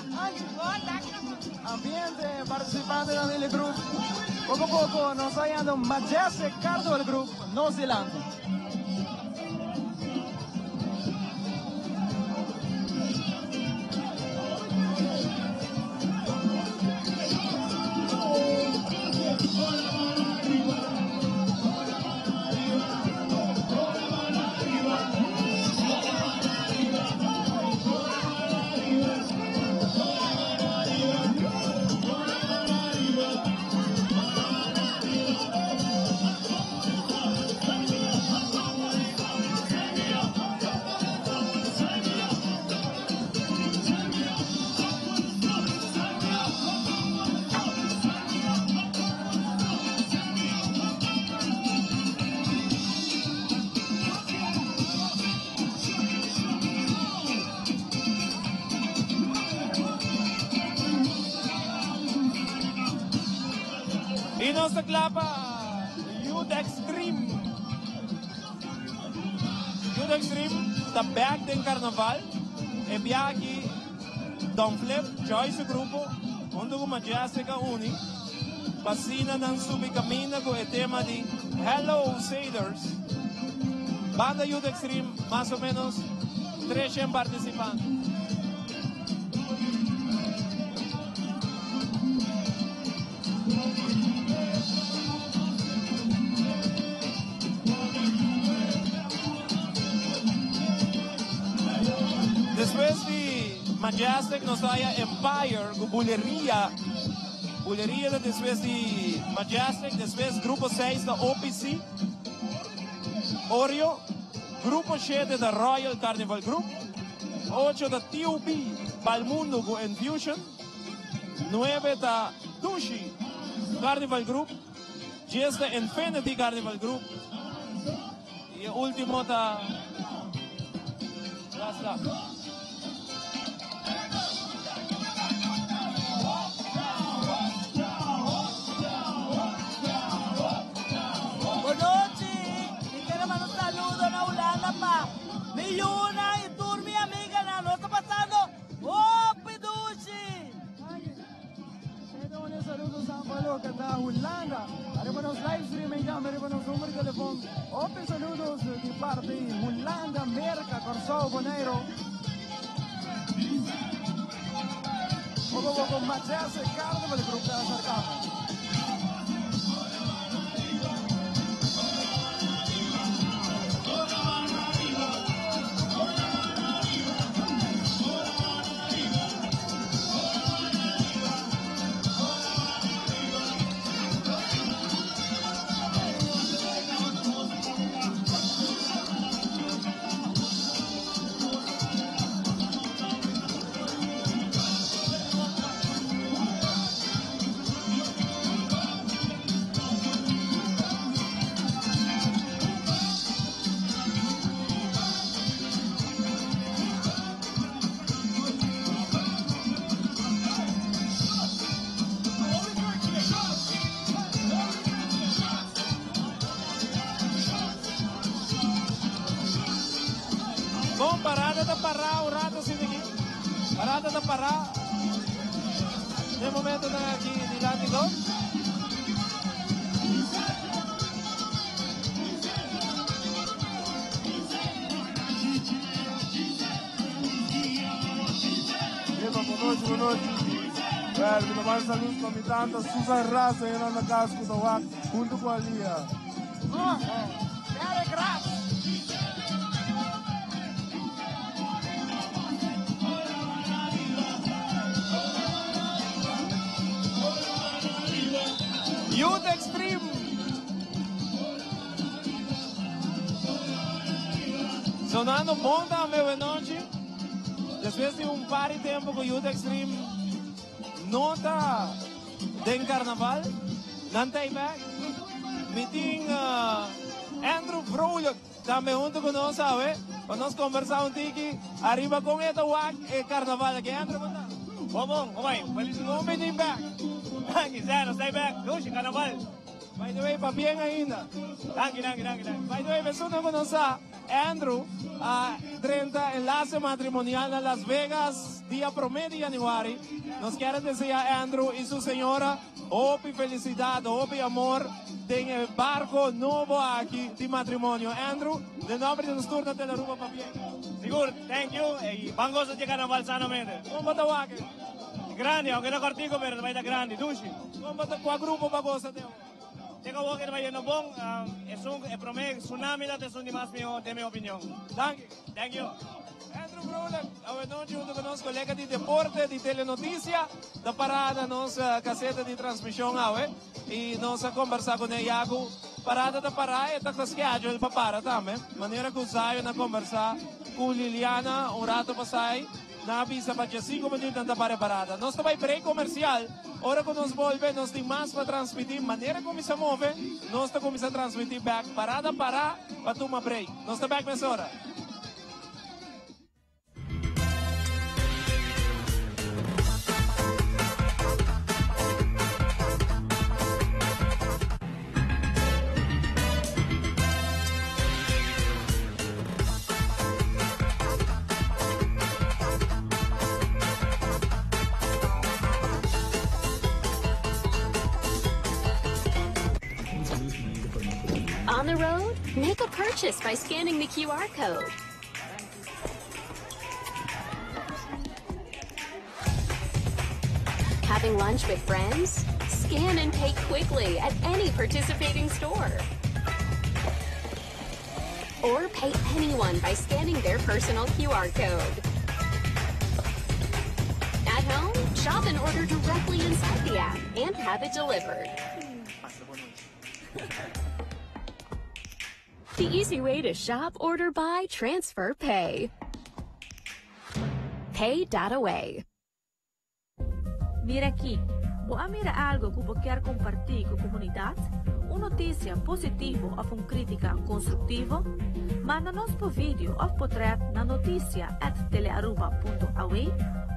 Ambiente, participante da Lily Group. Pouco a pouco, nós saindo Majestic Carnival Group, Nova Zelândia. Y nos clapa Youth Extreme. Youth Extreme, está back del carnaval. Envía aquí Don Flip, Joyce Grupo, junto con Majestica Uni. Vacina ng subicamina con el tema de Hello Sailors. Banda Youth Extreme, más o menos 300 participantes. Después de Majestic nos vaya Empire con Bulería. Bulería después de Majestic, después Grupo 6 da OPC. Oreo, Grupo 7 da Royal Carnival Group. 8 da TUB Palmundo con Infusion. 9 da Dushi Carnival Group. 10 da Infinity Carnival Group. Y el último da... Ya está. Boa noite! E quero mandar um saludo na Holanda para mi Yuna e toda minha amiga. Nós estamos passando o Piduchi! Saludos a Palo, que da Holanda. Arriba nos live streaming ya, arriba nos número de teléfono. Open saludos de parte de Holanda, Merca, Corsao, Bonaire. Poco con Matías Ricardo para el grupo de Sarcama. Parada da Pará, o rato assim aqui. Parada da Pará. De momento aqui de Latigo. Boa noite. Velho, me mais saludos para mim, tanta Susan Raça e na casa com o Wak, junto com a Lia. Cara, graças. Youth Extreme. Sonando monta meu noite. Depois de par de tempo com Youth Extreme, não está em carnaval, não está back. Meeting Andrew Vrolho também junto com nós, sabe? Para nós conversar um tiki, arriba com esta WAC e carnaval aqui. Andrew, monta. Bom, vai, feliz no meeting back. Quiser, stay back. Dushi, carnaval. By the way, pa bien ainda. Danke. By the way, pessoa que nos Andrew, 30 enlace matrimonial en Las Vegas, día promedio de januario. Nos quieren decir a Andrew y su señora, hope y felicidad, hope y amor, en el barco nuevo aquí de matrimonio. Andrew, de nombre de los turnos de la Ruba pa bien. Seguro, thank you. Y van a llegar carnaval sanamente. ¿Cómo te va? Grande, aunque no cortico, pero va a grande, Dushi. ¿Cómo te va grupo para cosa te? Tengo que ir no bon, es un promedio tsunami da es un de mi opinión. Thank you. Andrew Broler, hoje junto com nós colega de deporte, de telenotícia, da parada nossa caseta de transmissão, e nós a conversar com ele, parada da parada, e tá com ele para parar também. Maneira que o Zayo na conversar com Liliana, rato passai, na avisa para 5 minutos da parada. Nós também break comercial. Ora que nós volve, nós temos mais para transmitir. Maneira como se move, nós estamos a transmitir back. Parada para tomar break. Nós estamos back nessa hora. On the road? Make a purchase by scanning the QR code. Having lunch with friends? Scan and pay quickly at any participating store. Or pay anyone by scanning their personal QR code. At home, shop and order directly inside the app and have it delivered. The easy way to shop, order, buy, transfer, pay. Pay.away. Mira aqui, vou mira algo que vou querer compartilhar com a comunidade? Uma notícia positiva ou uma crítica construtiva? Manda-nos por vídeo ou portrait na noticia@telearuba.away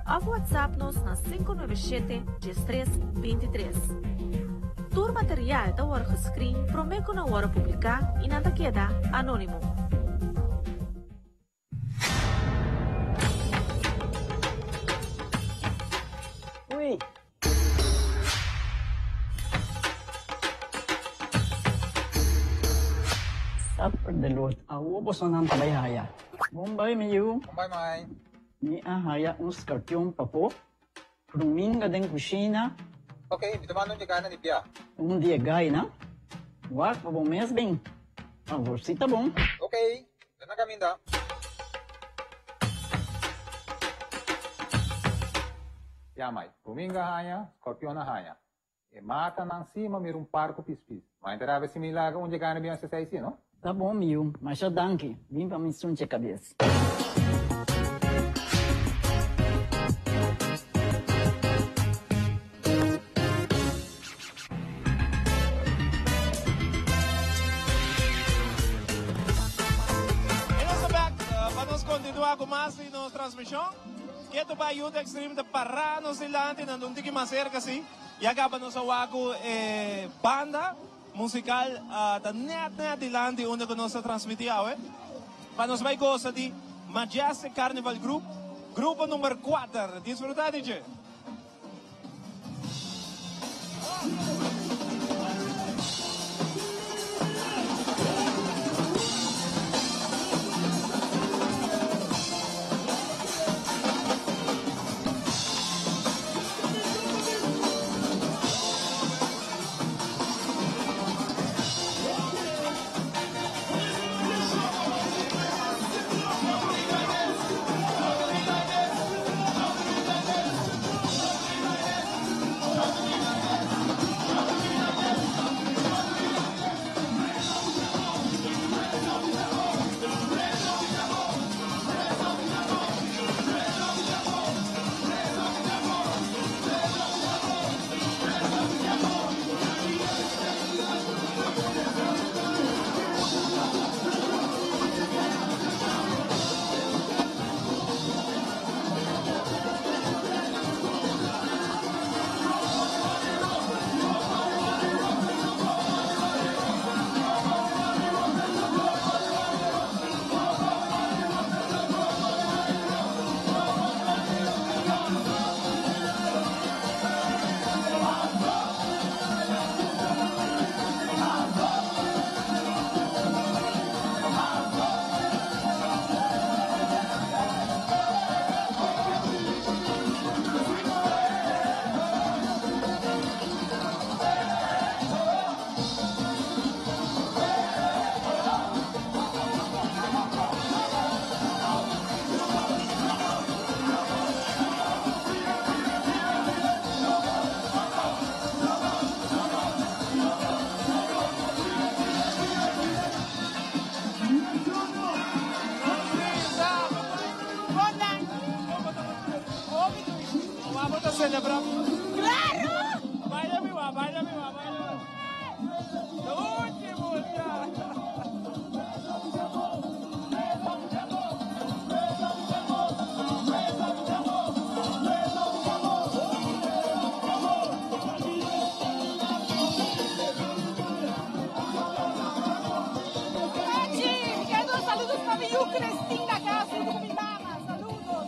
ou WhatsApp-nos na 597-1323. Todo material da hora gescreen prometo na hora publicar e nada queda anônimo. Ui. Upper the Lord, awo sa nang pabayhaya. Bombay miyu. Bombay mai. Ni ahaya un scorpion papo. Pruminga den kusina. Okay, dito man di kana ni Pia. Un dia gay na. Wak pa bom mes bem. Agora si tá bom. Okay, na caminda. Yamai, Puminga hanya, Scorpion hanya. E mata nang cima mir um parco pispis. Mas interava se milagre onde ganha bem essa saída, não? Tá bom, miu, mas já danke. Vim pra me sunche cabeça. Vamos continuar com mais de nossa transmissão. Que tu vai ajudar extreme de parar no silante, não tem que mais cerca assim. E acaba nossa wago banda musical da net dilante onde que nós transmitimos. Para nós vai gostar de Majestic Carnival Group, grupo número 4. Desfrutar, DJ. Celebramos. Claro! Baila mi va, baila mi va, baila mi va. Lo último ya. Saludos para mi Cristina acá, con mi mamá. Saludos.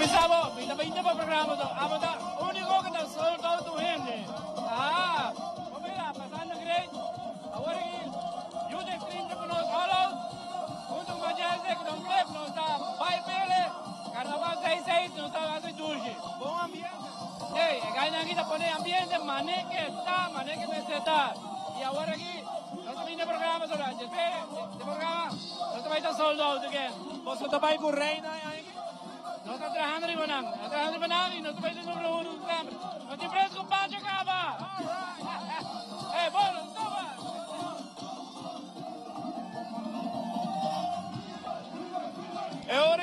Pensavo, mi da 20 para programa, abota, único que está soltado tu gente. Ah, mira, pasando great. Ahora aquí, yo te escribo con los solos, junto con Majestic, con un clip, nos está Baile, Carnaval 6-6, nos está Gato y Dulce. Buen ambiente. Hey, gana aquí te pone ambiente, maneque está, maneque me está. Y ahora aquí, nos viene programa sobre el programa, nos va a estar sold out again. ¿Vos te vas con Reina ahí? Nós estamos trabajando e nós estamos no número 1 do campo. Nós te preso com Pancho Cava. Bola, toma. E ora,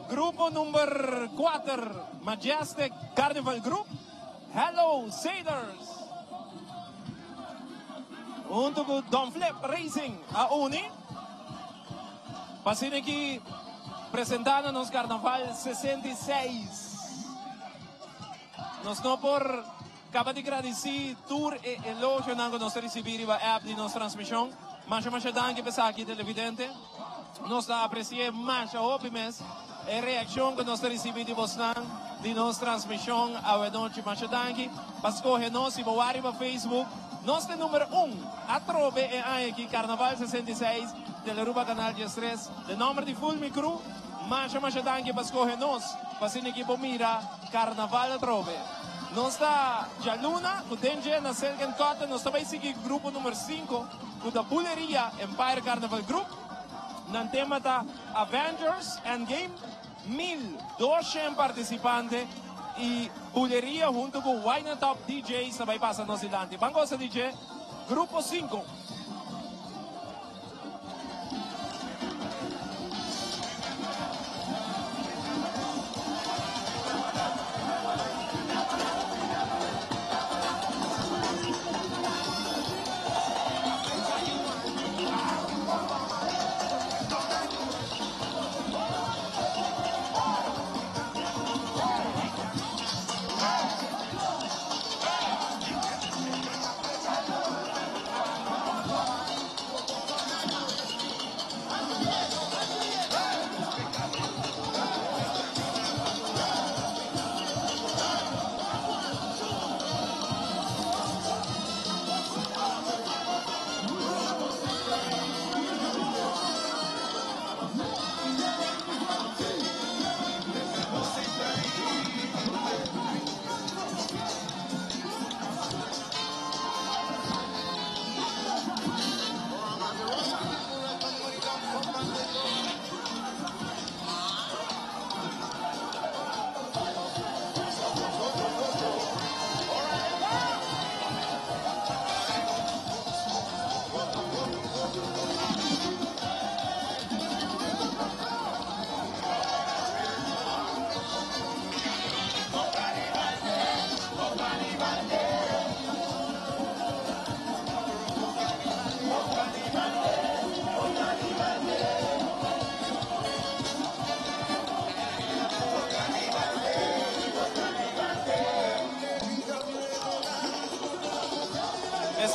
grupo number 4, Majestic Carnival Group, Hello Sailors. Junto com Don Flip Racing, a Uni. Passando aqui, apresentando nos Carnaval 66. Nós não por acaba de agradecer tour e elogio que nós recebemos a app de nossa transmissão. Mas danke para aqui televidente. Nós apreciamos mais a opiniões e reação que nós recebemos de vocês de nossa transmissão a noite. Mas danke para escolher nós e para o Facebook. Nós temos número 1, a trove e aqui Carnaval 66, Teleruba Canal 13, de número de full micro, mas danke para escolher nós, para ser equipo mira Carnaval a trove. Nós está já Luna, com Dengue na Selken Cota, nós também seguimos grupo número 5, com a Buleria Empire Carnival Group, no tema da Avengers Endgame, 1.200 participantes, e Buleria junto com Wine Top DJs também passa nos ilante. Vamos a DJ, grupo 5.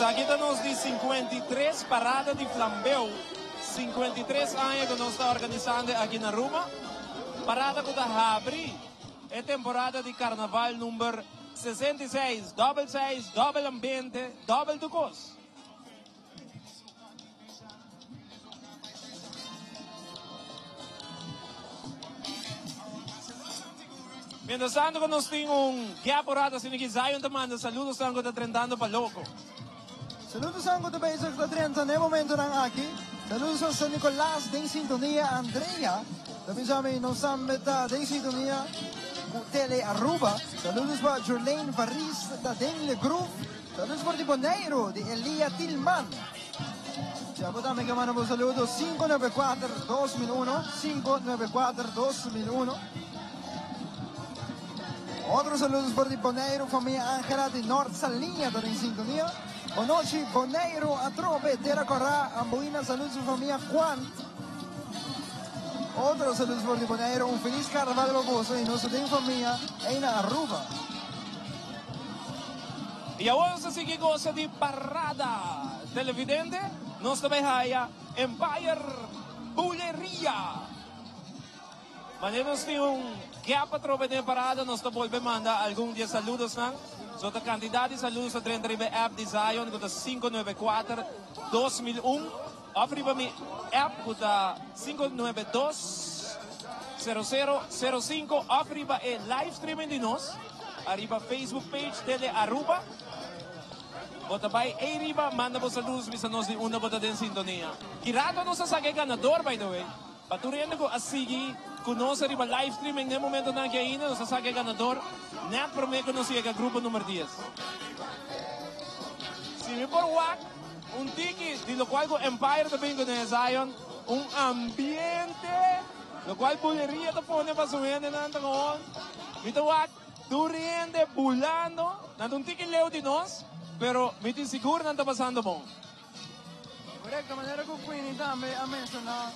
Aqui estamos de 53 paradas de flambeu, 53 anos que nós estamos organizando aqui na Roma. Parada que está abrir é temporada de carnaval número 66, double 6, double ambiente, double do cos. Mientras tanto que nós temos que apurada sin que Zion te manda saludos que está trendando para louco. Saludos ang mga tabi sa Trento na momento ng aki. Saludos sa Nicolas, din sintonia, Andrea. Tabi sa amin, no sambeta, din sintonia, Tele Aruba. Saludos pa Jurlane Varis, da Denle Group. Saludos por Tiboneiro, de Elia Tilman. Siamo da mega mano po saludo 594-2001, 594-2001. Otros saludos por Tiboneiro, familia Ángela de North Salinha, da din sintonia. Bonoci, Boneiro, Atrope, Terra Corrá, Ambuina, saludos a familia Juan. Otros saludos por Boneiro, un feliz carnaval baboso y nuestra familia en Aruba. E agora você que gosta de parada televidente, nós também haya Empire Buleria. Mas nós temos gap para de parada, nós também vamos mandar algum dia saludos não? So, a candidato de saludos sa 33 app de Zion, ko 594-2001. Ofri ba mi app ko 592-0005. Ofri ba live streaming din nos. Arriba Facebook page, Tele Aruba. Bota bay, arriba, manda po saludos, misa nos di una bota din sintonia. Kirato no sa sagay ganador, by the way. Paturian ko asigi conoce riba live streaming nel momento na que ainda, nós sabe que ganador, net para me conhecer que grupo número 10. Se me por wak, ticket, de lo cual o Empire também com Zion, ambiente, lo cual bulería te pone para subir en antagon. Mito wak, tu riende, bulando, nando ticket leo de nós, pero mito seguro não está passando bom. Correcto, maneira que o Queen também a mencionar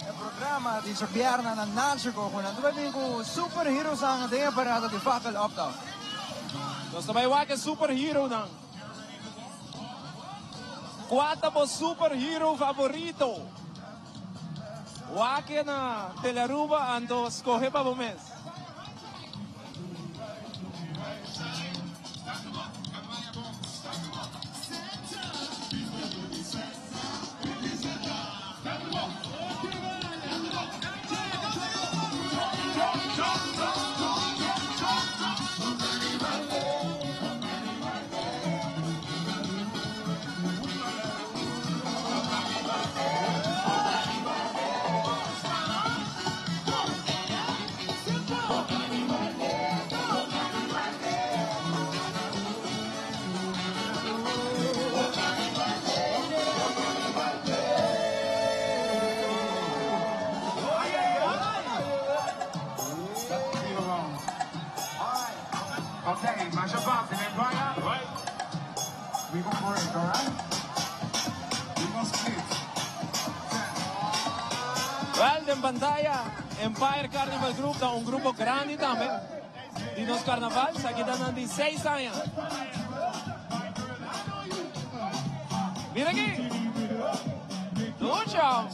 o programa die ze bjerna na Natsiko, kung nandun din ko superheroes ang ating parada di Fakal Opta. Nós também wak é superhero não. Quatro po superhero favorito. Wak na Telaruba ando escoge para o mês. Okay, mash up up in Empire. Right. We go for it, alright? We go split. Well, en pantalla, Empire Carnival Group, da un grupo grande também, de nos carnavais, aqui dando 16 anos. Mira aqui. Tchau.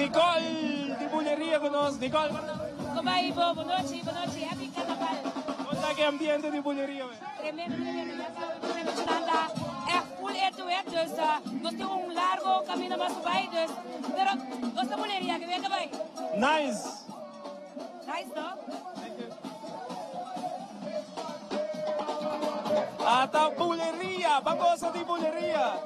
Nicole di Bulleria con noi. Nicole, come Ivo, buonanotte, happy carnaval. Conta che ambiente di Bulleria. Tremendo, é full head-to-head, dus nós temos largo caminho mais vai, dus nós da Bulleria, que vem vai. Nice, não? Ata Bulleria, bagosa di Bulleria.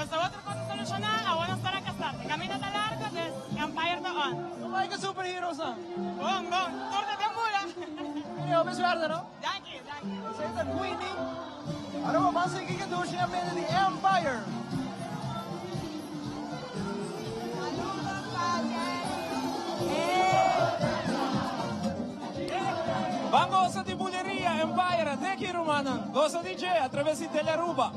Desde otra cosa solucionar, ahora estar a casarte. Caminata larga, desde Empire doon. Como que superhero sa? Bong, torta de mula. Yo me suerte, no? Thank you. Say the Queenie. Aruba, basta que do siya med the Empire. Vamos a Buleria Empire, Deki Rumanan, Goza DJ através de Telearuba.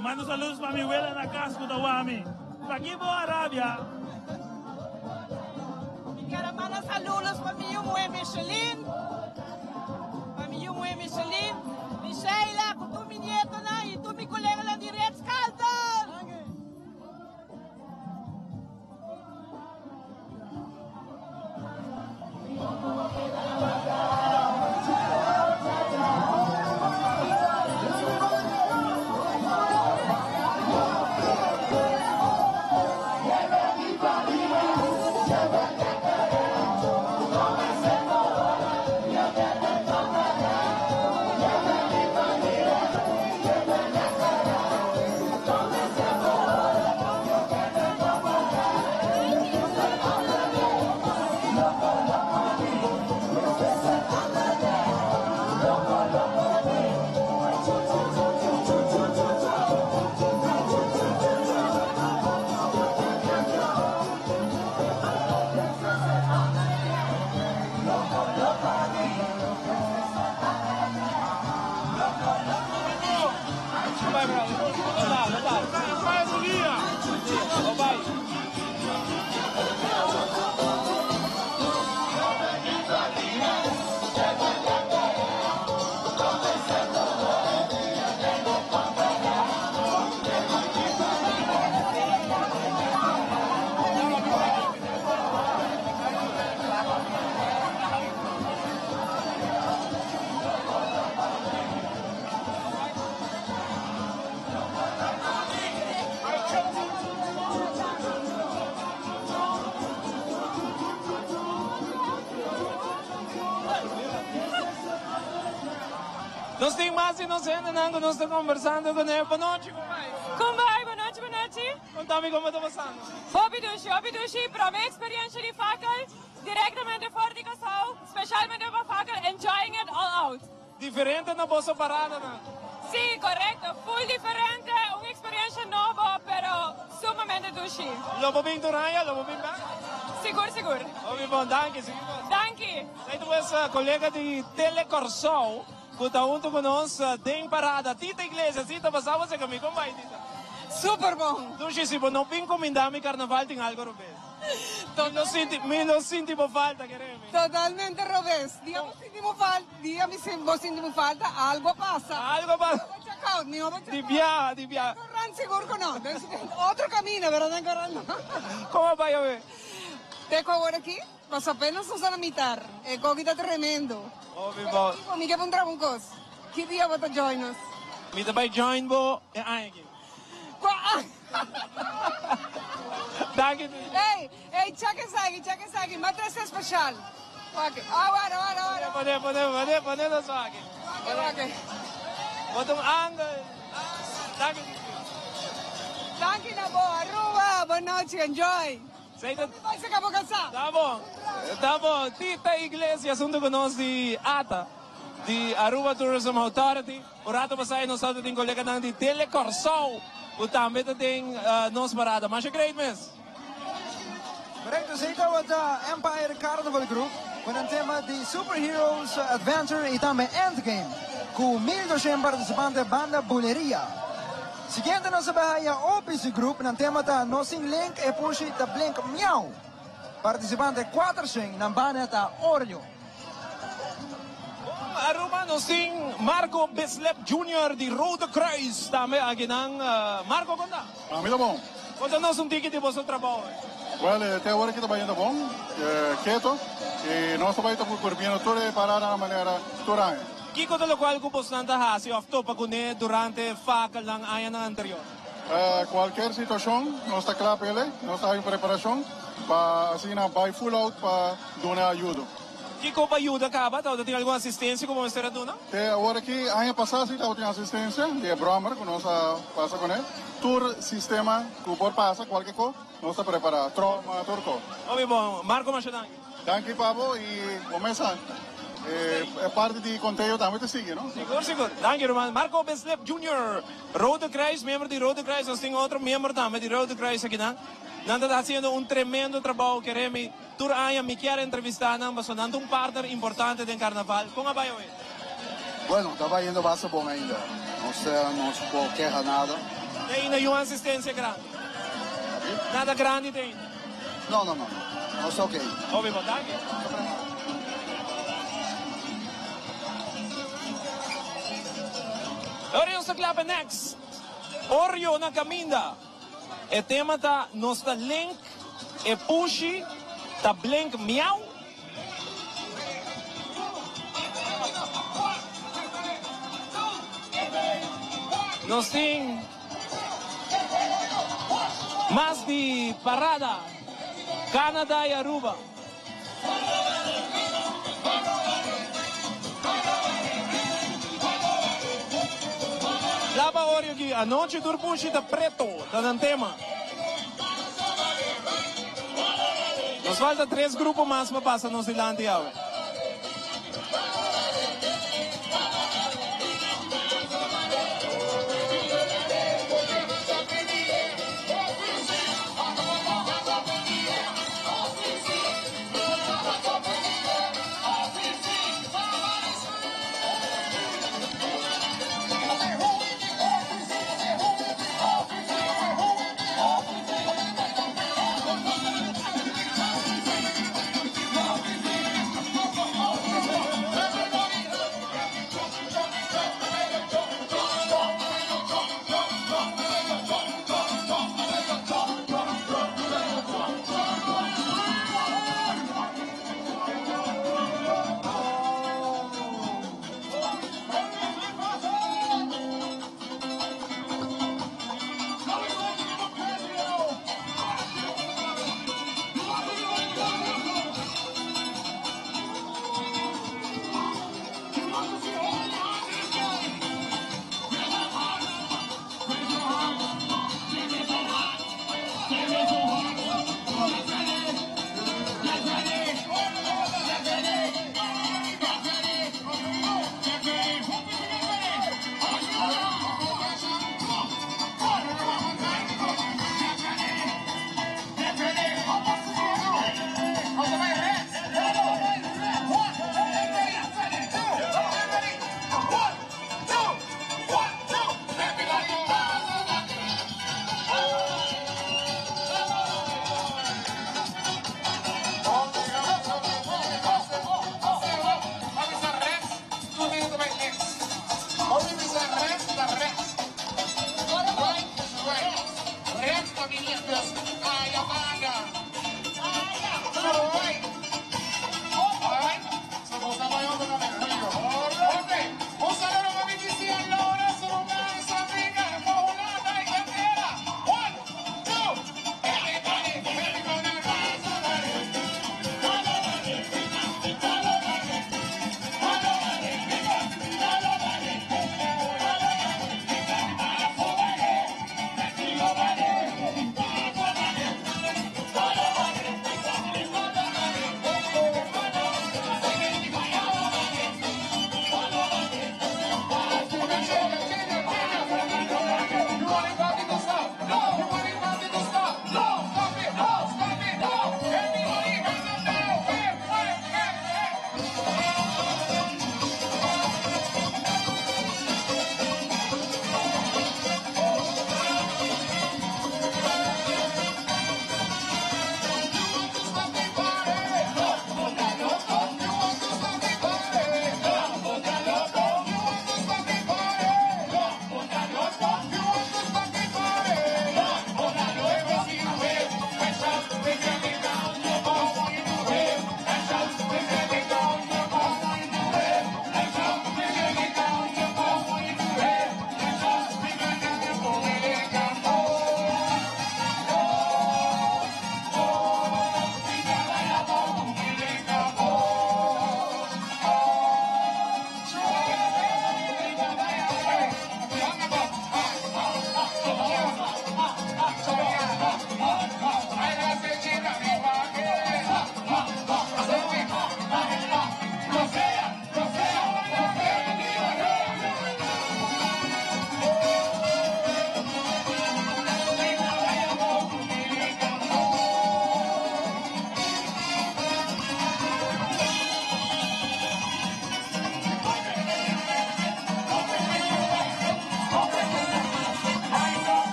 Mando saludos para mi abuela en la casa de Wami. Aquí por Arabia. Quiero mandar saludos para mi mujer Michelin. Para mi mujer Michelin. Michela, con tu mi nieto y tú mi colega la direct Calton. Nós temos mais inocente, não, nós estamos conversando com ele. Boa noite, compadre. Compadre, boa noite. Conta-me como está passando. Hobby para a minha experiência de fakel, diretamente fora de casal, especialmente para fakel, enjoying it all out. Diferente na vossa parada, não? Sim, correto, full diferente, uma experiência nova, pero sumamente dushi. Lobo bem Turaya, lobo bem bem? Seguro. Muito bom, danke. Danke. Sei tu és colega de Telecorsol, que está junto conosco, tem parada. Tita Iglesia, Tita, passava você comigo, como vai, Tita? Super bom. Dushi, se não vem comendar-me carnaval, tem algo, Robes. Me lo senti por falta, queremos. Totalmente, Robes. Digamos sentimos falta, algo pasa. Di via. Corran seguro que no. Otro camino, pero no corran no. ¿Cómo va a ver? Teco agora aqui, mas apenas nos a mitad. El coque está tremendo. Oh, mi boss. Mi que pon trabuncos. Que dia vai to join us? Mi te vai join bo e aqui. Danke. Hey, check sagi, matres especial. Okay. Ahora. Pone na sua aqui. Okay. Bottom angle. Danke. Danke na boa, Aruba. Boa noite, enjoy. Vai se acabou cansar. Tá bom. Tita Iglesia, junto conosco de ATA, de Aruba Tourism Authority. O rato passado nós temos um colega de Telecorsol, o também tem nos parada. Mas é great, miss. Correcto, zeker wat Empire Carnival Group con el tema de Superheroes Adventure y también Endgame, con 1200 participantes de banda Buleria. Siguiente nos bahaya Opus Group, ng tema ta Nosing Link e pushi ta Blink Meow. participante 4 ng banata Oreo. Aruba no sing Marco Beslep Jr. di Road Cruise. Tama aginang Marco conta. Muito bom. Conta nós ticket de vosso trabalho. Well, até agora que está indo bom, quieto, e nós estamos cobrindo toda a parada na maneira turanga. Kiko do qual ko postanta hasi afto pagune durante fakal ng ayan ng anterior. Qualquer situação, nós está claro para ele, nós está em preparação para assim vai full out para dar ajuda. Kiko pa ajuda ka ba? Tawag alguma assistência como Mr. Aduna? Até agora que ano passado sim tem assistência, de Bromer que nós passa com ele, tour sistema que por passa qualquer coisa, nós está preparado, trauma, turco. Obi bom, Marco Machadang. Danke Pablo e começa. É parte de conteúdo também te sigue, não? Seguro. Danke, Roman. Marco Beslep Jr., Road Cruise, membro de Road Cruise. Nós temos outro membro também de Road Cruise aqui, não? Nanda está fazendo tremendo trabalho. Queremos, tur año, me quero entrevistar, não? Mas nanda partner importante do carnaval. Como vai hoje? Bueno, estava indo bastante bom ainda. Não se pode quejar nada. Tem ainda uma assistência grande? Nada grande tem? Não. Não sei o que. Obi bom, danke. Agora yung sa klape next. Oreo na kaminda. E tema ta nos ta link e pushi ta blink miau. Nos ting mas di parada Canada e Aruba. Lava Oreo aqui, a noite do puxi tá preto, tá no tema. Nos falta 3 grupos mais para passar no Zilândia.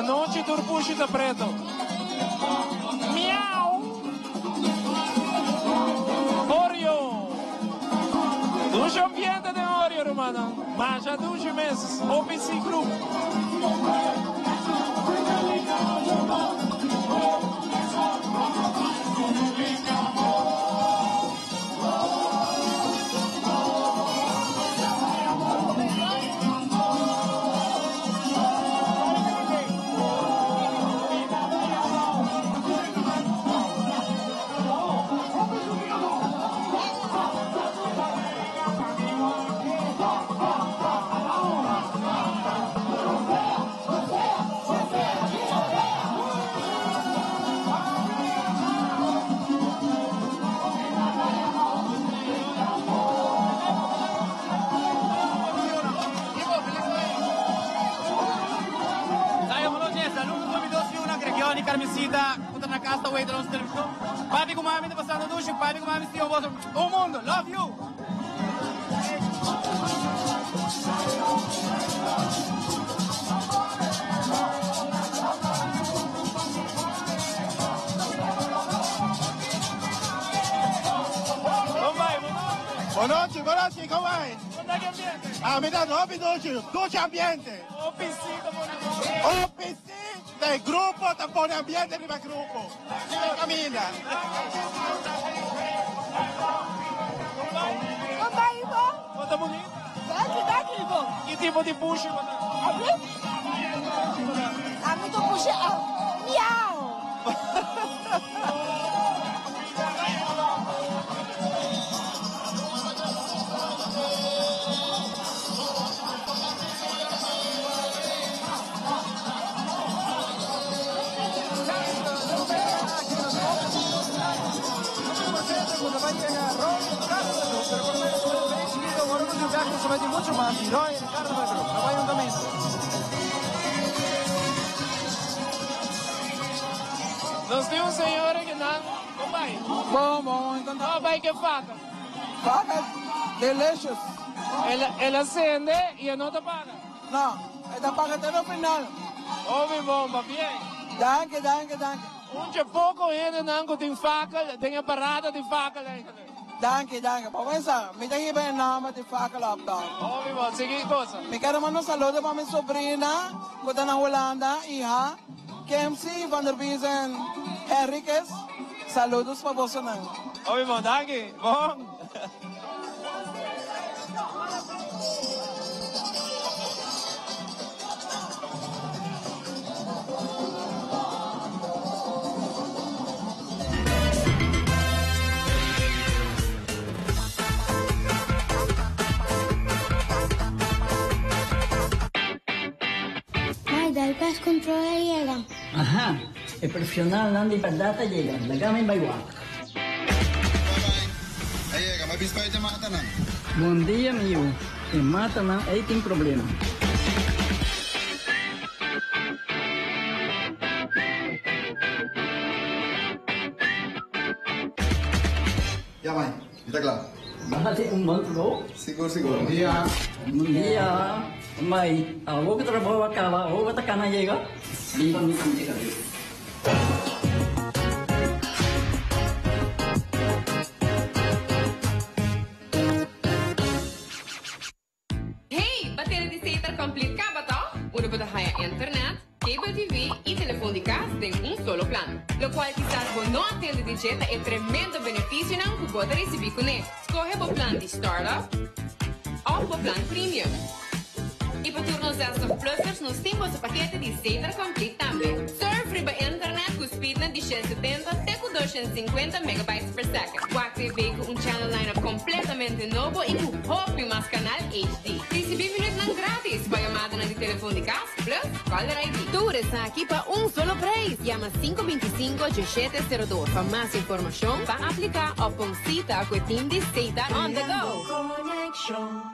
noche turpushi está preto. Miau. Oreo. Duche ambiente de Oreo, hermano. Mas já 12 meses. OPC Group. Carmesita, puta na casa, wait, da nossa televisão. Papi com mami, tá passando ducho, papi com mami, o vosso. O mundo, love you! Boa noite, como vai? Ambiente, duche ambiente. OPC del grupo, te pone ambiente prima grupo. Cammina. Come vai, Ivo? Quanto bonito. Daqui, Ivo. Que tipo de push? Abri? Ah, muito push. Miau. Você vai ter muito mais herói no Carnaval Group. Trabalham também. Nós temos um senhor que não... Como vai? Bom, então... Como vai que faca? Faca? Delicious. Ele acende e não te paga? Não, ele paga até no final. Homem bomba, bem. Danke. Um pouco ainda não tem faca, tem a parada de faca lá. Danke. Pawensa, me dá iba yung nama de faca lockdown. Homem bom, sige cosa. Me quero mandar um saludo para minha sobrinha, que está na Holanda, hija, KMC van der Biesen Henriquez. Saludos para você, não. Homem bom, danke. Bom. El pest control llega. Ajá, el profesional Nandi Perdata llega. Lagame Baywak. Llega, mas bispa de mata não. Bom dia, amigo. E mata não, aí tem problema. Ya, mãe, está claro. Bahati bro? Seguro. Bom dia. Bom dia. May, huwag ka trabaho akawa, huwag ka na llega. Di ba minsan di ka rin? Hey, bateria de Seitar Complete ka ba to? Uno puede haya internet, cable TV y teléfono de casa en un solo plan. Lo cual quizás vos no atiende de jeta es tremendo beneficio que puede recibir con él. Escoge el plan de startup o el plan premium. E para turnos dessa plussers, nós temos o paquete de Seitar Complete também. Surf riba internet com speed de 170 até com 250 megabytes per second. O TV com channel lineup completamente novo e com hobby mais canal HD. Recebi minutos grátis para chamada de telefone de casa, plus Caller ID. Tú está aqui para solo preço. Llama 525-1702 para mais informação, para aplicar ou com cita com o team de Seitar on the go. Connection.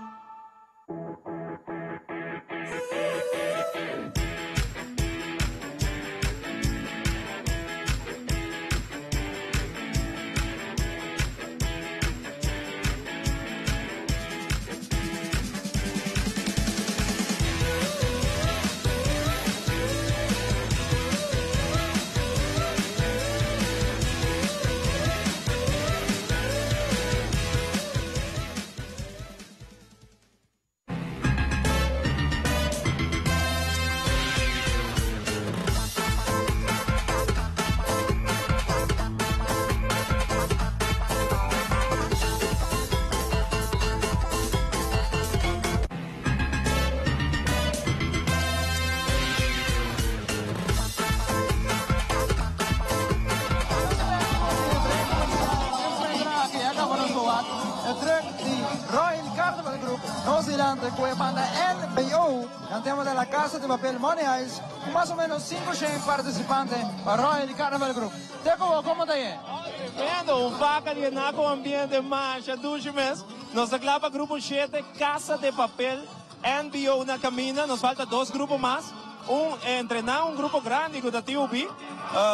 Nos irán de banda NBO, el tema de la Casa de Papel Money Heist, con más o menos 500 participantes para Royal de Carnaval Group. Teco, ¿cómo te llama? Tremendo, un vaca de naco ambiente marcha, 12 meses. Nos aclapa grupo 7, Casa de Papel, NBO na camina, nos falta 2 grupos más. Entrenar un grupo grande con la TUB,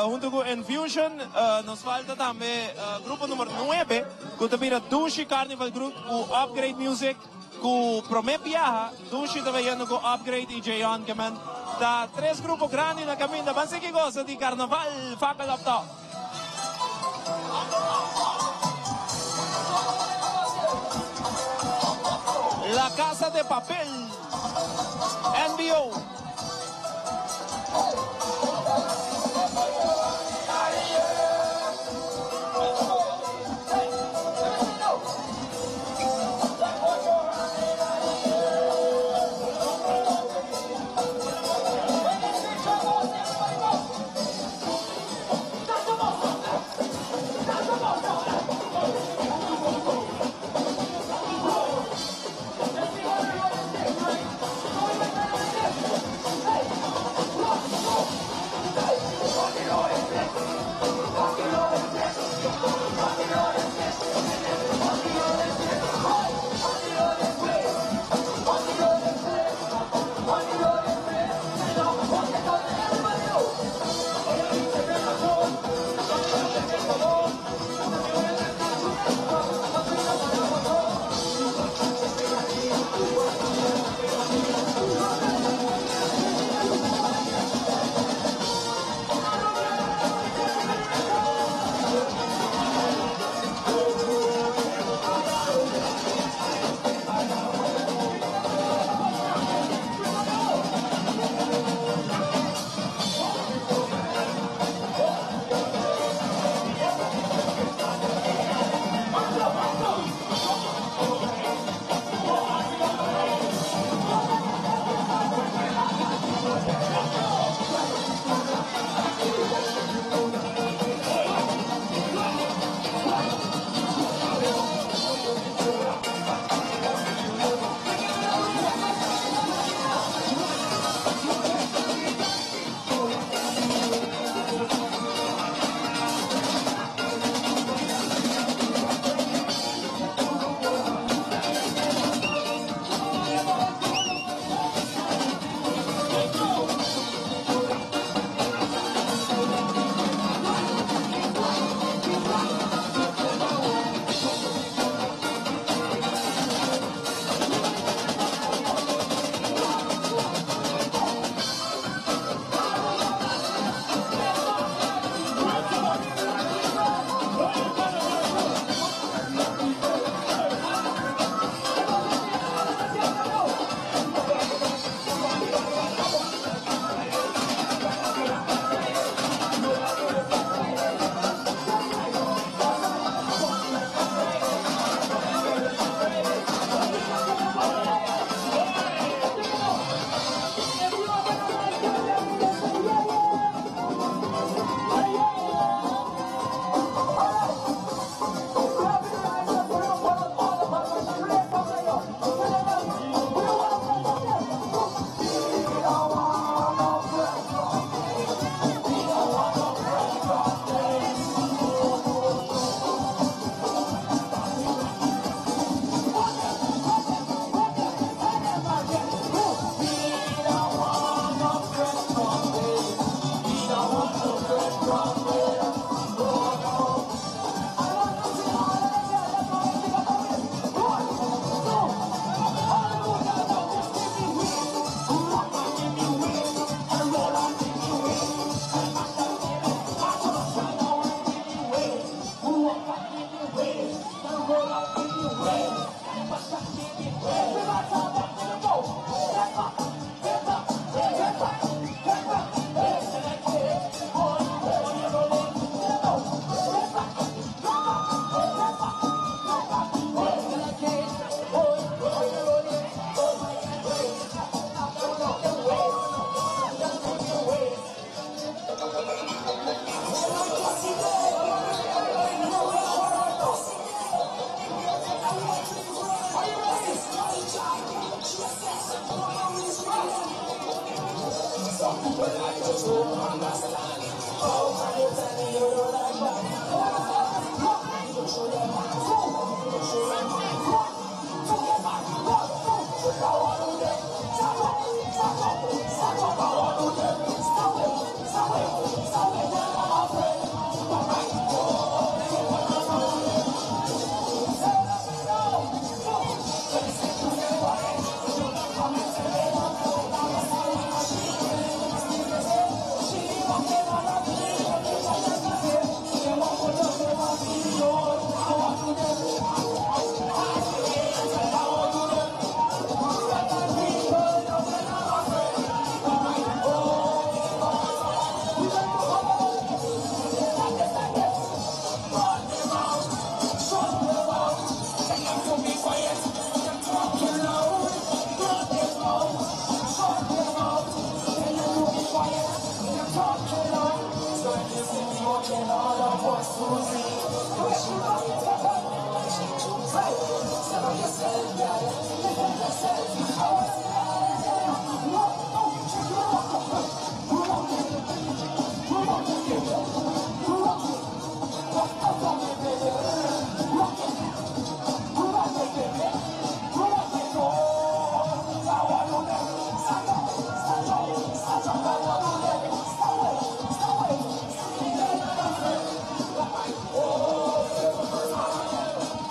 junto con Infusion, nos falta también grupo número 9, que también Dushi Carnival Group, con Upgrade Music, con Promé Viaja, Dushi trabajando con Upgrade y Jayon, que man, da 3 grupos grandes en la camina, van a ser que cosa de Carnaval, Facal Up Top. La Casa de Papel, NBO.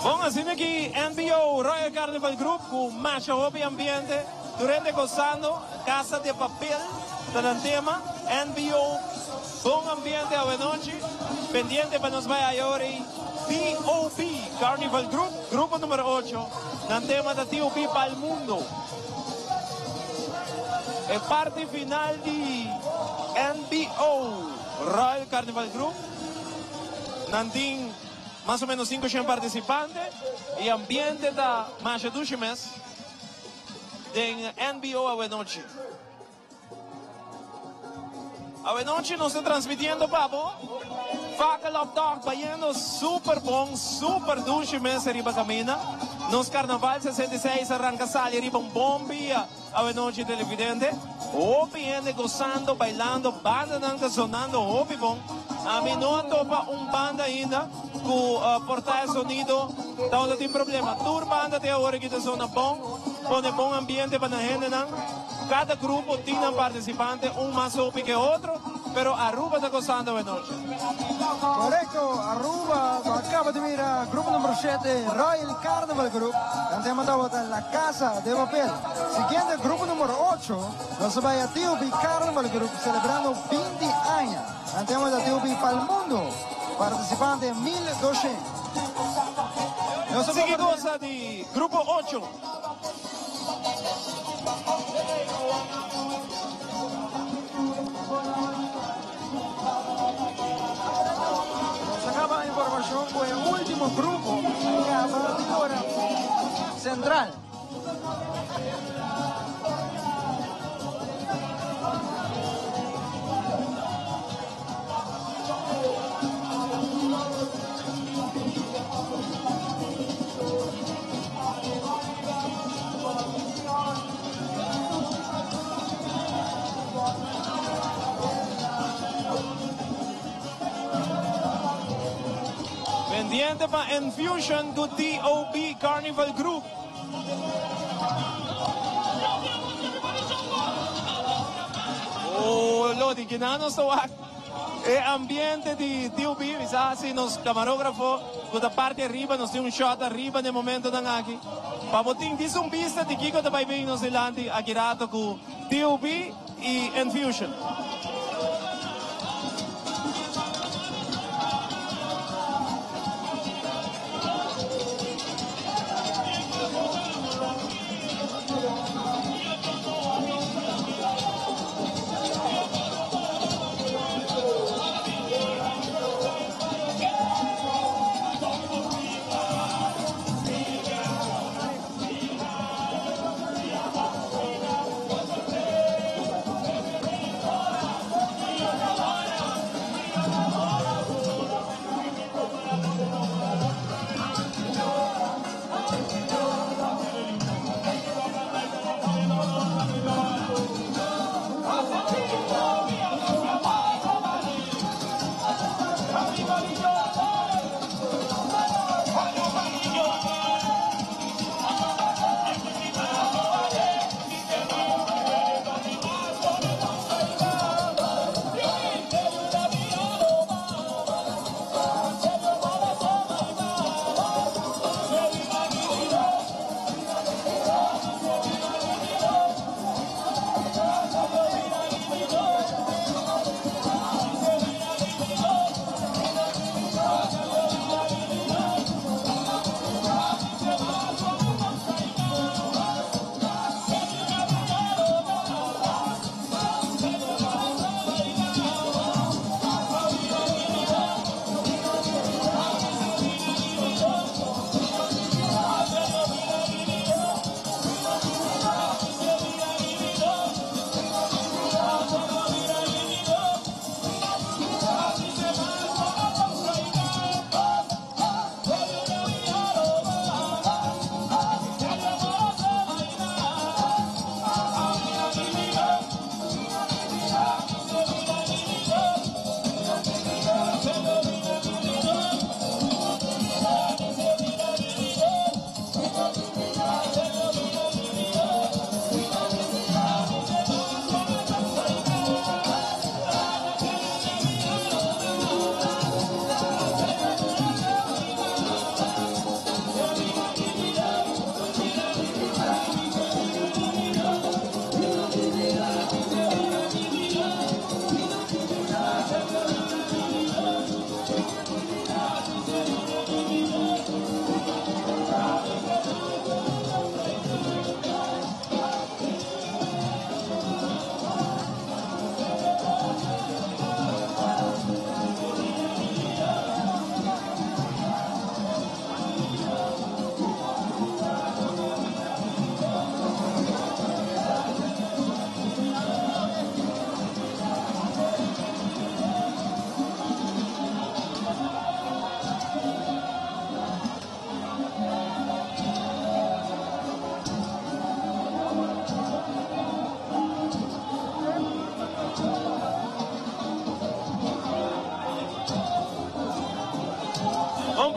Bom, assim aqui, NBO Royal Carnival Group, com marcha hobby ambiente, durante gozando, Casa de Papel, está tema, NBO, bom ambiente a noite, pendiente para nos vai agora, TOP Carnival Group, grupo número 8, no tema da TOP para o mundo. É parte final de NBO Royal Carnival Group, nantin más o menos 500 participantes y ambiente da mais de 2 meses de NBO a noite. A noite nós estamos transmitindo papo. Faca Love Dog baiano super bom, super 2 meses riba camina. Nos Carnaval 66 arranca sali riba bombi a noite televidente. Hopi gente gozando, bailando, banda nanca sonando, hopi bom. A mim não topa banda ainda com portar sonido, então não tem problema. Tour banda até agora que sona bom, põe bom ambiente para a gente não. Cada grupo tem um participante, mais hopi que outro, pero Aruba está gozando a noite. Correcto, Aruba acaba de ver a grupo número 7, Royal Carnival Group. Estamos en la Casa de Papel. Siguiente, grupo número 8, nos va a TOP Carnival Group celebrando 20 años. Estamos a TOP para el mundo, participante 1200. Así que goza de grupo 8. Acaba a información con el último grupo que ahora central. Pendiente para Infusion do TOP Carnival Group. Oh, Lodi, que nada nos toca. É ambiente de TOP, assim, nos camarógrafos, da parte arriba, nós temos shot arriba no momento da aqui. Para botar disso pista de Kiko da vai bem no Zelândia, aqui rato com TOP e Infusion.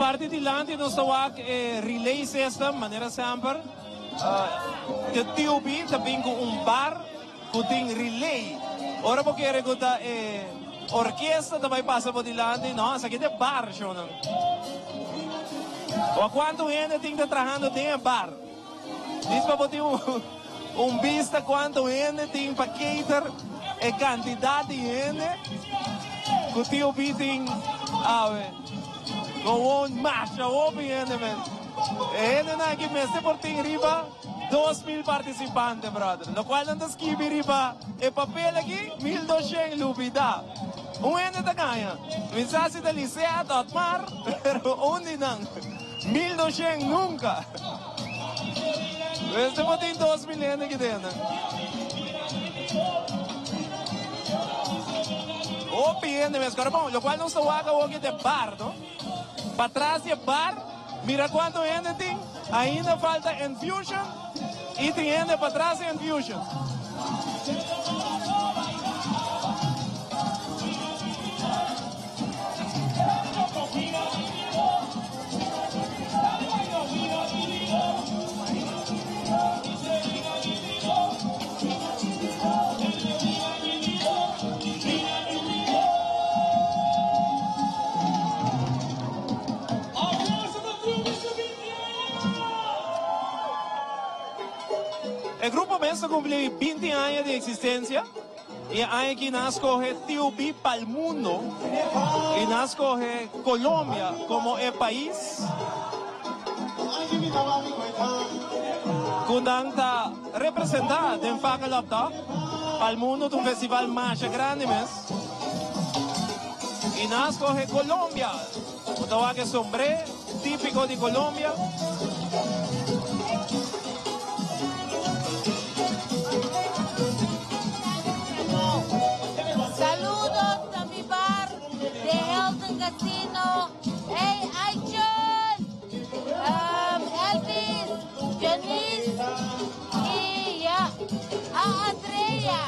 parte de lante nós estamos relay system, maneira sempre. De TUB também com bar que tem relay. Ora porque era que a orquestra também passa por delante, nossa, aqui é bar, Jonan. Ou quanto gente tem que trabalhando tem bar. Diz para botar vista quanto gente tem para cater a quantidade de gente que o TUB tem, com marcha, gente, gente na que mestre por tem riba 2.000 participantes, brother. Lo qual não escreve riba e papel aqui 1.200 lupida. Gente da ganha. Mensaje da licea Otmar, pero onde não? 1.200 nunca. Este botem 2.000 gente aqui dentro. O piende mesmo, cara, bom, lo qual não está aqui de bar, não? Para trás de bar, mira quanto gente tem. Ainda falta infusion e tem gente para trás de infusion. El grupo mesmo cumple 20 años de existencia y hay que nascoge TUB para el mundo y nascoge Colombia como el país que está representado en Fagalopta para el mundo de un festival más grande y nascoge Colombia, un que sombrero típico de Colombia. Saludos a mi bar de Hilton Casino. Hey, Aichon, Elvis, Janice y a Andrea.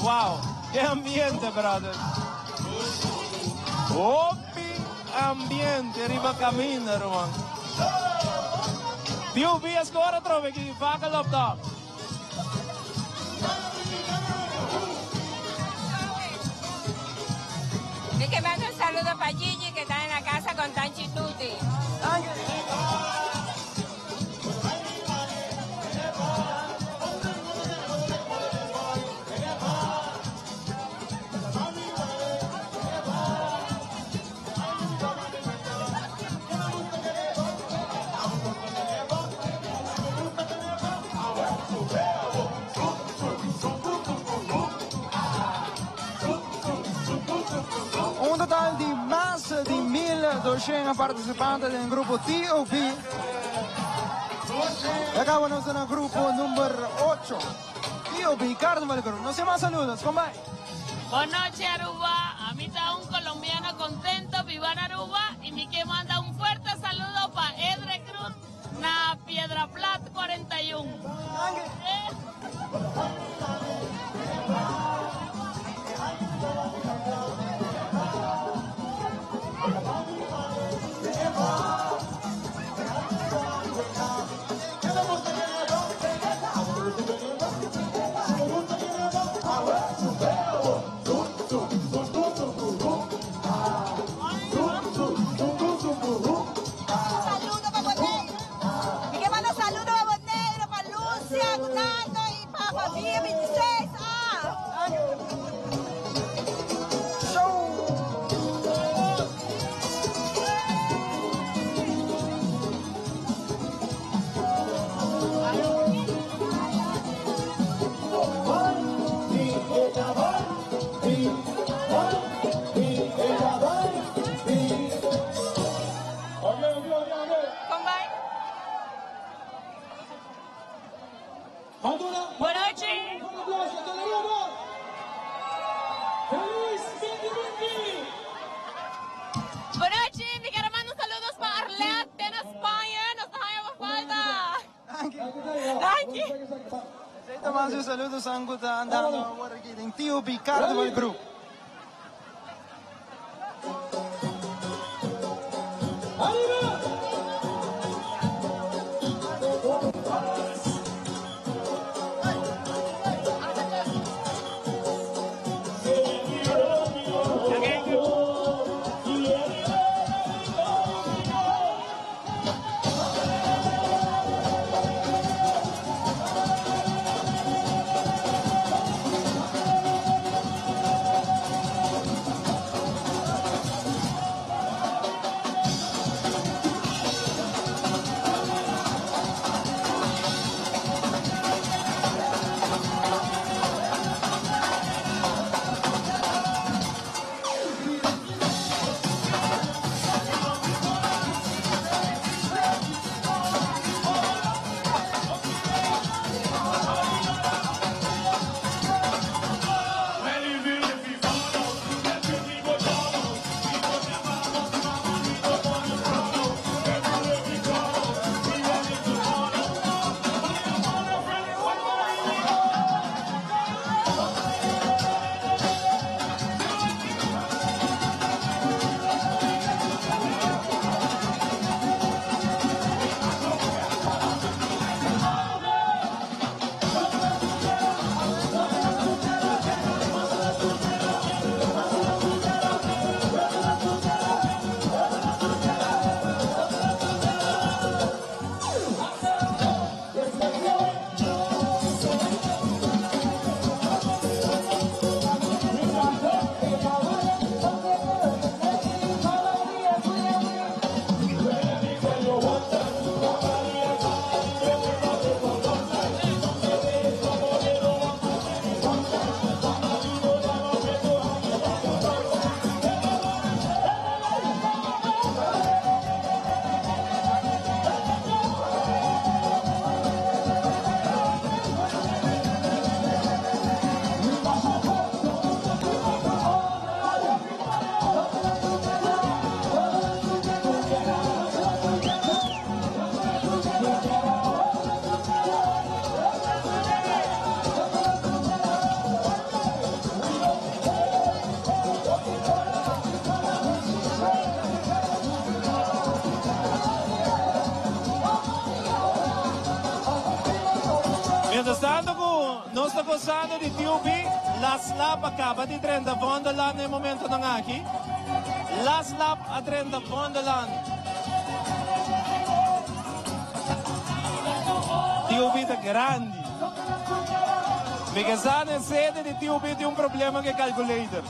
Wow, qué ambiente, brother. Opi ambiente, arriba camina, hermano. TUB agora trove que vaca lopta. Y que mando un saludo para Gigi que está en la casa con Tanchi Tutti. Un total de más de 1.200 participantes del grupo TUB. Y acá vamos en el grupo número 8. TUB Carnival Group. No sé más saludos, compadre. Buenas noches, Aruba. A mí está un colombiano contento, viva Aruba. Y mi que manda un fuerte saludo para Edre Cruz, na Piedra Plata 41. Saludos aan de working TOP Carnival Group. Mientras tanto, nós está gostando de TUB, Last Lap acaba de 30 Wonderland no momento ng aqui. Last Lap a 30 Wonderland. TUB está grande. Porque está na sede de TUB tem um problema com o calculator.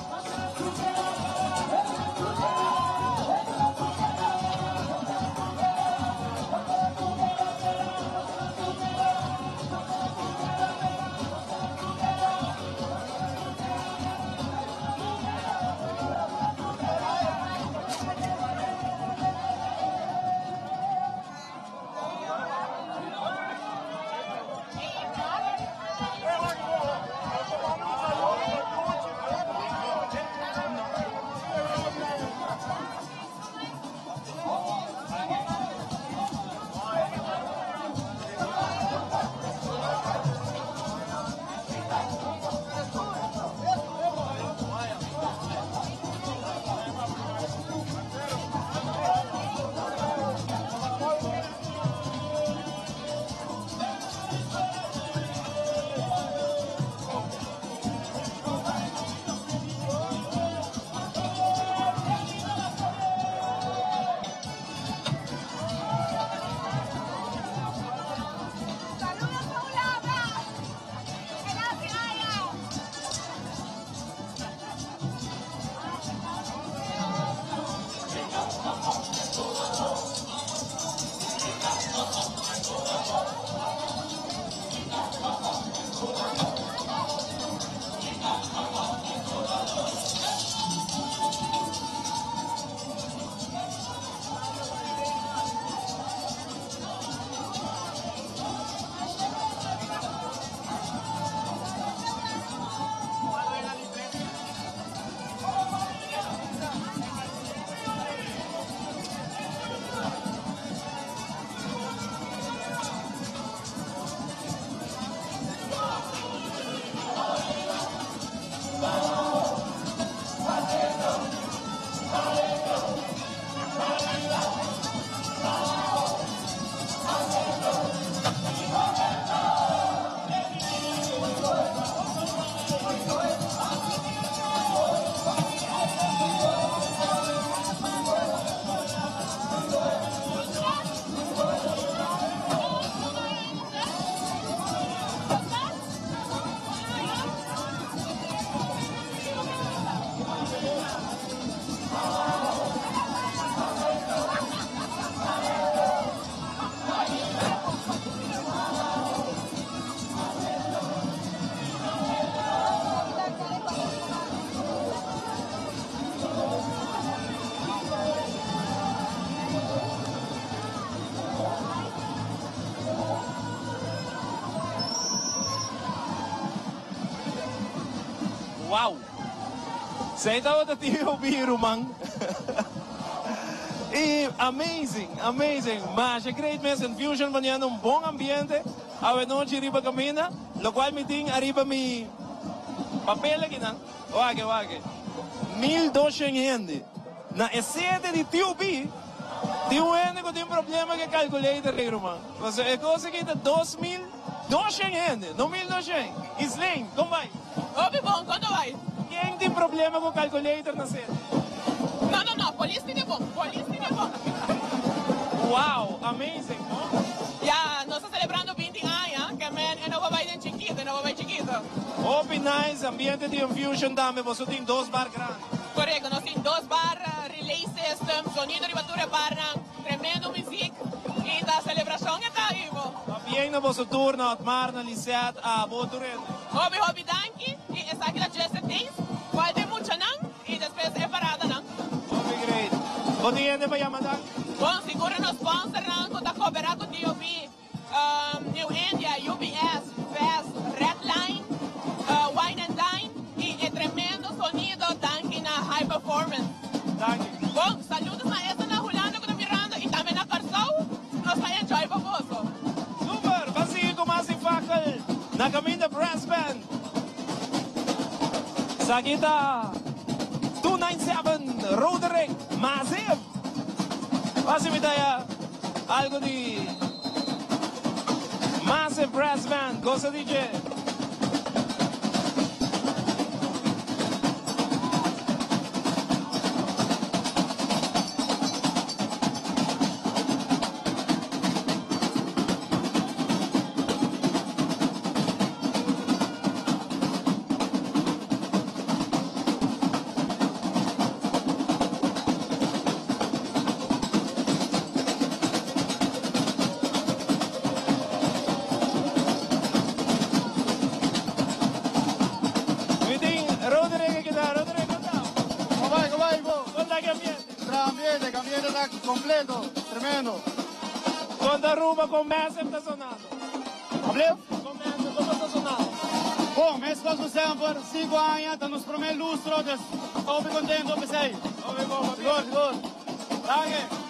Você estava da T.O.B. Rumang. E amazing. Mas é great mess infusion banhando bom ambiente. A noite riba camina, lo qual me tem arriba mi papel aqui na. Wage. 1.200 gente. Na sede de T.O.B. Tem gente que tem problema que calculator, Rumang. Você é coisa que está 2.200 gente, não 1.200. Isling, como vai? Bom, quando vai? Quem tem problema com calculator na sede? Não, polícia tem bom. Wow, amazing, no? Yeah, nós estamos celebrando 20 anos, que é não vai chiquito. Open nice, ambiente de infusion também, você tem 2 bar grandes. Correto, nós temos 2 bar, relay system, sonido de batura barra, tremendo música, e a celebração está aí, Bien na você turno, at mar na Lisset, a Boturene. Hobby, danke, e essa aqui é a Jesse Days, vai ter muito não, e depois é parada não. Great. Bom dia, para chamar. Bom, segura nos sponsor não, da cooperar com T.O.B. New India, UBS, Fast, Redline, Wine and Dine, e tremendo sonido, danke na High Performance. Danke. Bom, saludos na essa na Julanda com a Miranda, e também na Carção, nós vamos enjoy para você. Super, vazio com mais facal, na caminho da Brass Band. Sagita 297, Roderick, Massive. Vazio me dá algo de Massive Brass Band, cosa dice? Completo, tremendo. Quando a Aruba começa, está sonando. Abriu? Começa, como está sonando? Bom, nós fazemos por 5 anos, está nos primeiro lustro, estou bem contente, estou bem. Seguro. Danke.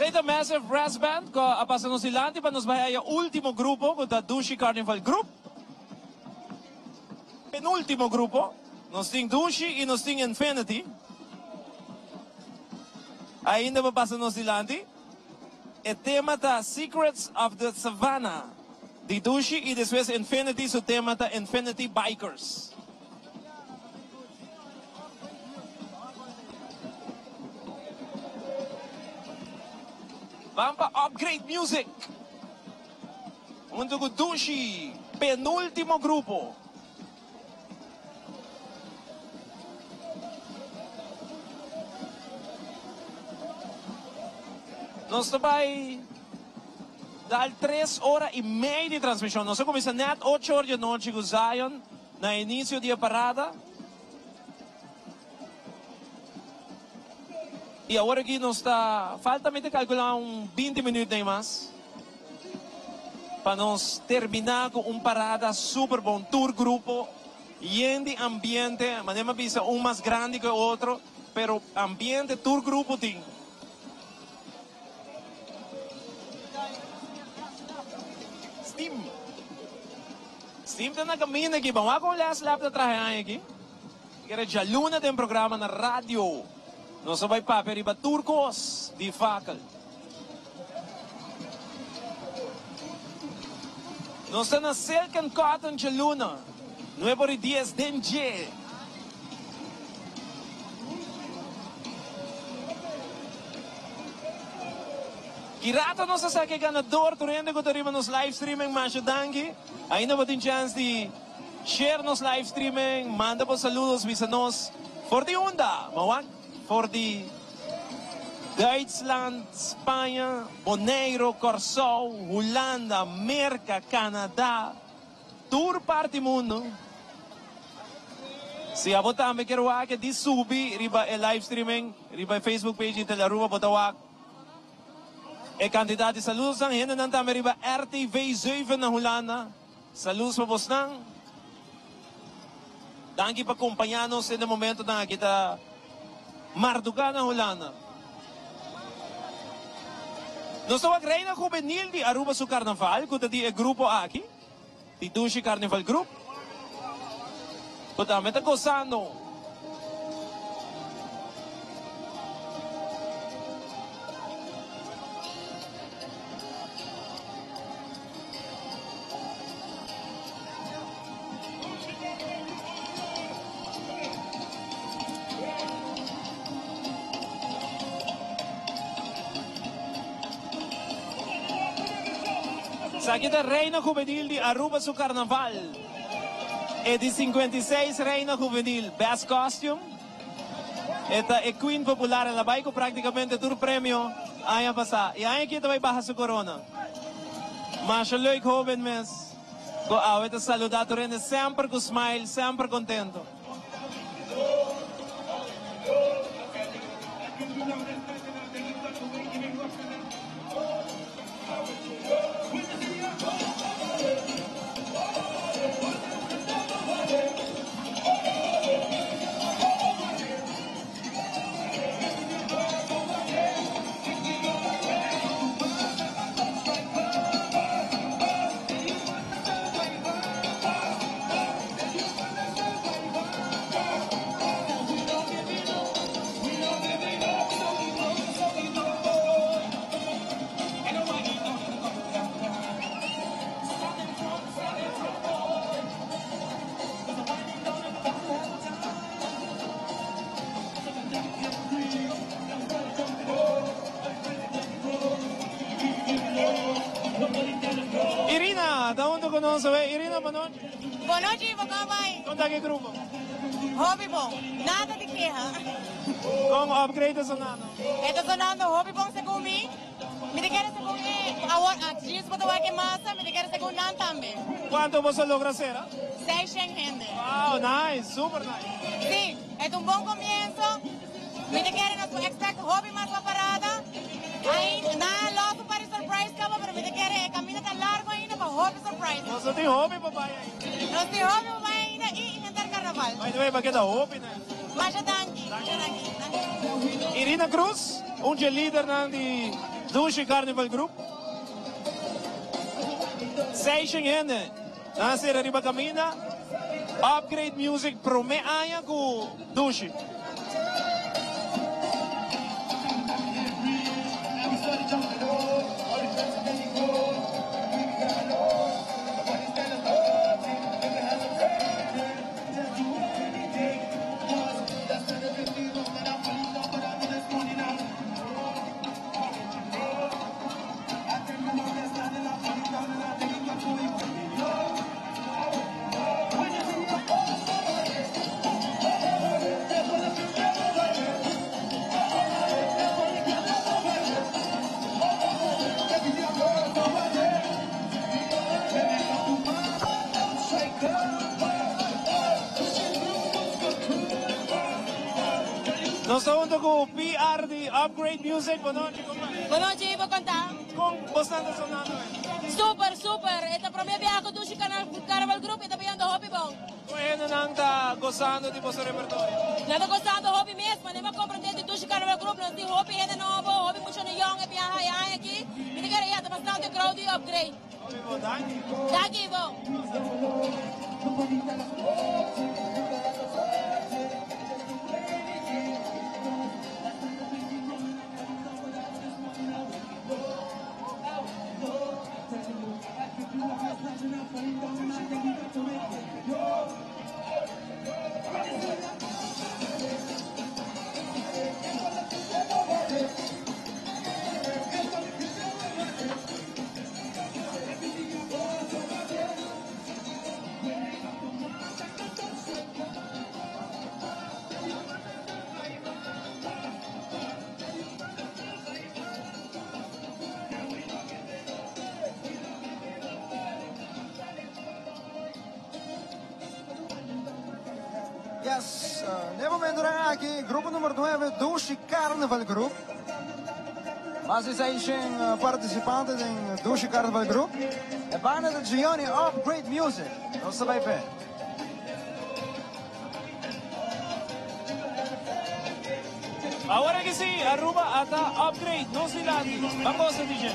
Sei da Massive Brass Band, ko apasano silante pa nos bahaya último grupo, ko da Dushi Carnival Group. Penúltimo grupo, nos ting Dushi e nos ting Infinity. Ainda pa pasano silante. E tema ta Secrets of the Savannah. De Dushi e después Infinity, su tema ta Infinity Bikers. Vampa Upgrade Music. Junto con Dushi, penúltimo grupo. Nós vai dar 3 horas e meia de transmissão. Nós começamos net 8 horas da noite com Zion, no início da parada. E agora aqui nós está, faltamente calcular 20 minutos nem mais. Para nós terminar com parada super bom. Tour grupo, yende ambiente, mas não é mais grande que o outro, pero ambiente, tour grupo tem. Steam na caminho aqui, vamos com o lap de trabalho aqui. Quero já luna tem programa na rádio. Nós vai para periba turcos de facal. Nós estamos na Silk and Cotton de luna. 9 dias de dia. Kirata nós sa que ganador turende ko tariba nos live streaming mas dangi. Ainda ba tin chance de share nos live streaming, manda po saludos bisa nos for the onda, mawag for the Duitsland, Spanje, Bonaire, Curaçao, Holanda, Amerika, Canadá, tour parte mundo. Se a botar me quero que di subi riba e live streaming, riba Facebook page de la Rua Botawak. E candidato de saludos ang hina nanta me riba RTV 7 na Holanda. Saludos para vos nang. Danke pa acompanhar-nos no momento na kita Marduga na Holanda. Nós estamos a reina juvenil de Aruba su Carnaval, que é o grupo aqui, de Dushi Carnaval Group. Que também está gozando. Sa kita reina juvenil de Aruba su Carnaval. É de 56 reina juvenil. Best costume. Esta é queen popular. Ela vai com praticamente todo prêmio. Aí a passar. E aí kita vai bajar su corona. Mas o leuk joven mes. Go out esta saludar tu rende sempre com smile, sempre contento. Irina, da onde conosco? Irina, boa noite. Boa noite, Bocamai. Conta que grupo? Hobby bom, nada de queja. Com upgrade está sonando? Está sonando hobby bom segundo mim. Me quer segundo dias para que massa, me quer segundo não também. Quanto você logra ser? 600 gente. Wow, nice, super nice. Sim, é bom começo. Me quer nos expect hobby mais para parada. Aí, nada logo para surprise cama, mas me quer caminho tão largo ainda para hobby surprise. Você tem hobby, papai? Nós tem hobby, papai, ainda e inventar carnaval. Mas não é para que dá hobby, né? Mas já danke. Irina Cruz, líder de Dushi Carnival Group. 6 gente. Nasa arriba camina. Upgrade Music promete com Dushi. Nós estamos junto com o PR de Upgrade Music. Boa noite, compadre. Boa noite, Ivo Contar. Como você está sonando? Super, super. Esta para mim é a do Carnaval Group e também ando hobby bom. Como não está gostando de você repertório? Não estou gostando do hobby mesmo, nem me compreender do Carnaval Group, não tem hobby ainda novo, hobby muito young, é bem high aqui. Me diga aí, está bastante crowd e upgrade. Hobby bom, daqui? Daqui, bom. Yes, nel momento aqui, grupo número 9, Dushi Carnival Group. Mas zijn participanten in Dushi Carnival Group. E bijna de Gioni Upgrade Music. Dat is erbij bij. Agora que sim, Aruba está Upgrade, não se lade. Vamos a dizer.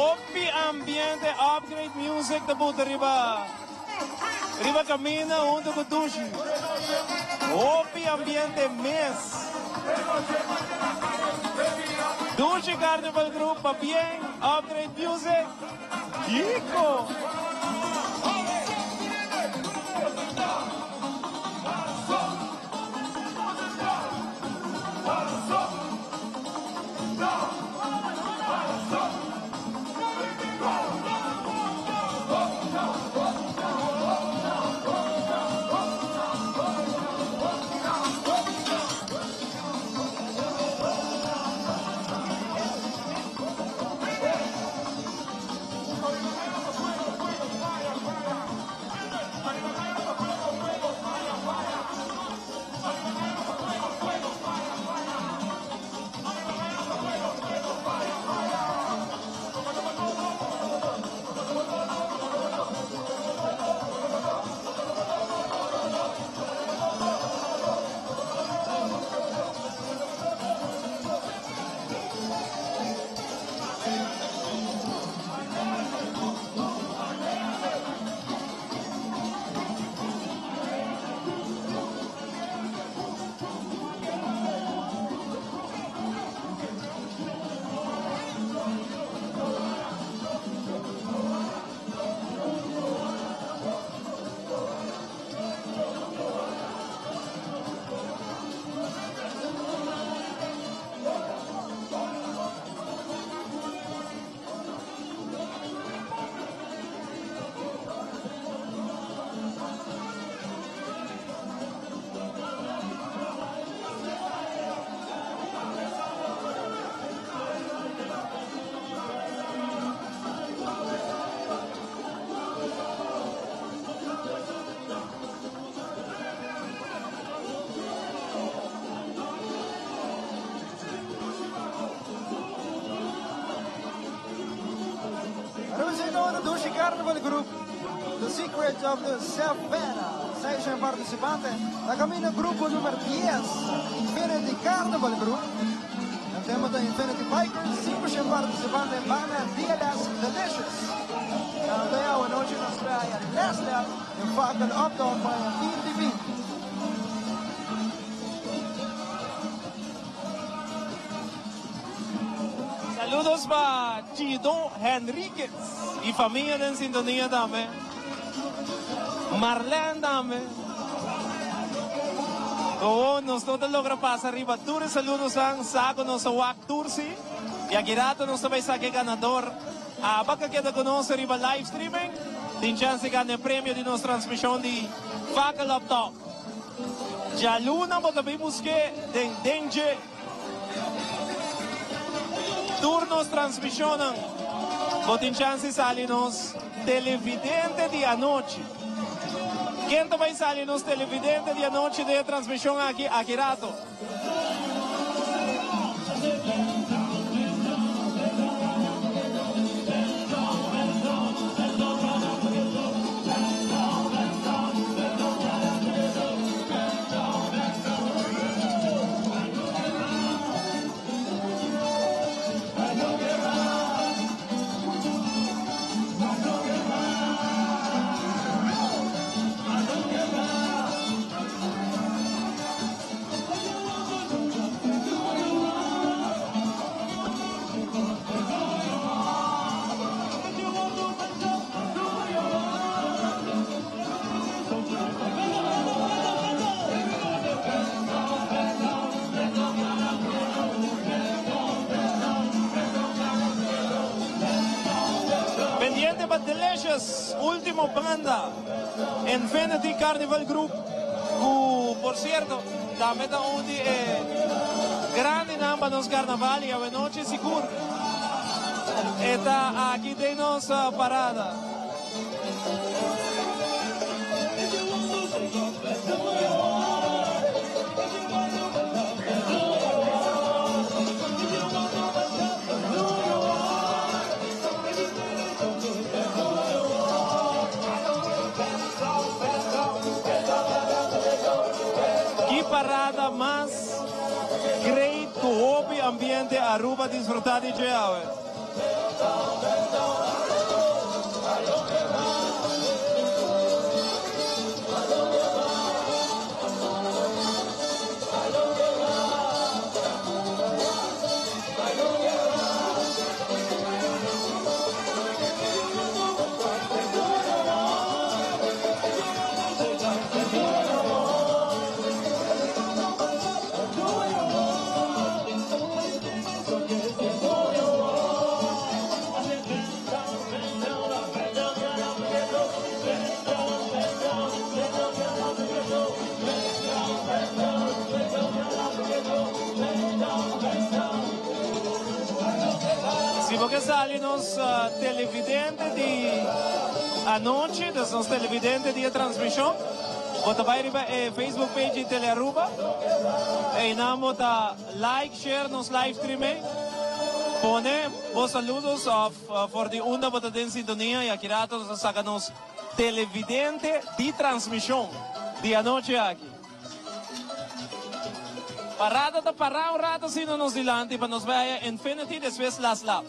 Hopi ambiente, upgrade music, da puta riba. Riba camina junto com Dushi. Hopi ambiente mes. Dushi Carnival Group, pa bien, upgrade music. Kiko. Carnival Group, The Secret of the Savannah. Seja participante, la camina grupo número 10, Infinity Carnival Group. El tema de Infinity Bikers, 5 participantes van a Dielas Delicious. La aldea o noche nos trae a Leslie en Fackel Uptown para BTV. Saludos para Chido Henríquez y familia en sintonía también. Marlene también. Oh, nos todo logra pasar arriba. Tures saludos a Saco, nos a Tursi. Y aquí rato nos vai saque ganador. A vaca queda conosco arriba live streaming. Tem chance de ganhar prêmio de nossa transmissão de Fackel Laptop. Já Luna, bota bem busque, den Dengue. Turnos transmisionan, botin chance salinos televidente de anoche. Quem também salinos televidente de anoche de transmissão aqui rato? Delicious, último banda, Infinity Carnival Group, por cierto, também da onde grande namba nos carnaval e a noite seguro. Está aqui tem nossa parada. Parada mais great co hobby ambiente Aruba disfrutar de Geave. sale nos televidente de anoche, nos televidente de transmisión. Bota vai riba Facebook page Telearuba. E namo ta like, share nos live streaming. Pone vos saludos for the onda bota den sintonia e aqui rato nos saca nos televidente de transmissão de anoche aqui. Parada ta parar um rato assim nos dilante para nos ver Infinity depois Las Lab.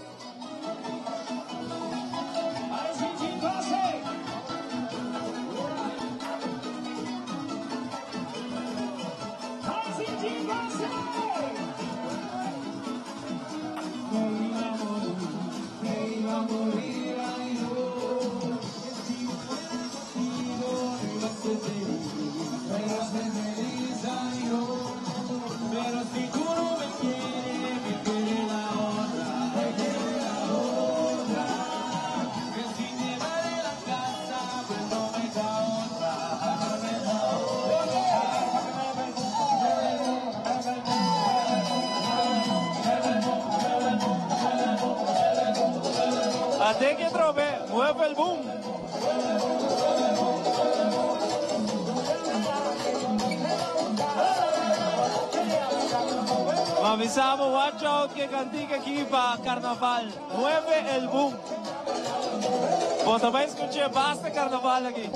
Até que trove, mueve el boom. Avisamos, watch out que cantica aquí para carnaval. Mueve el boom. Vos também escuché, basta carnaval aquí.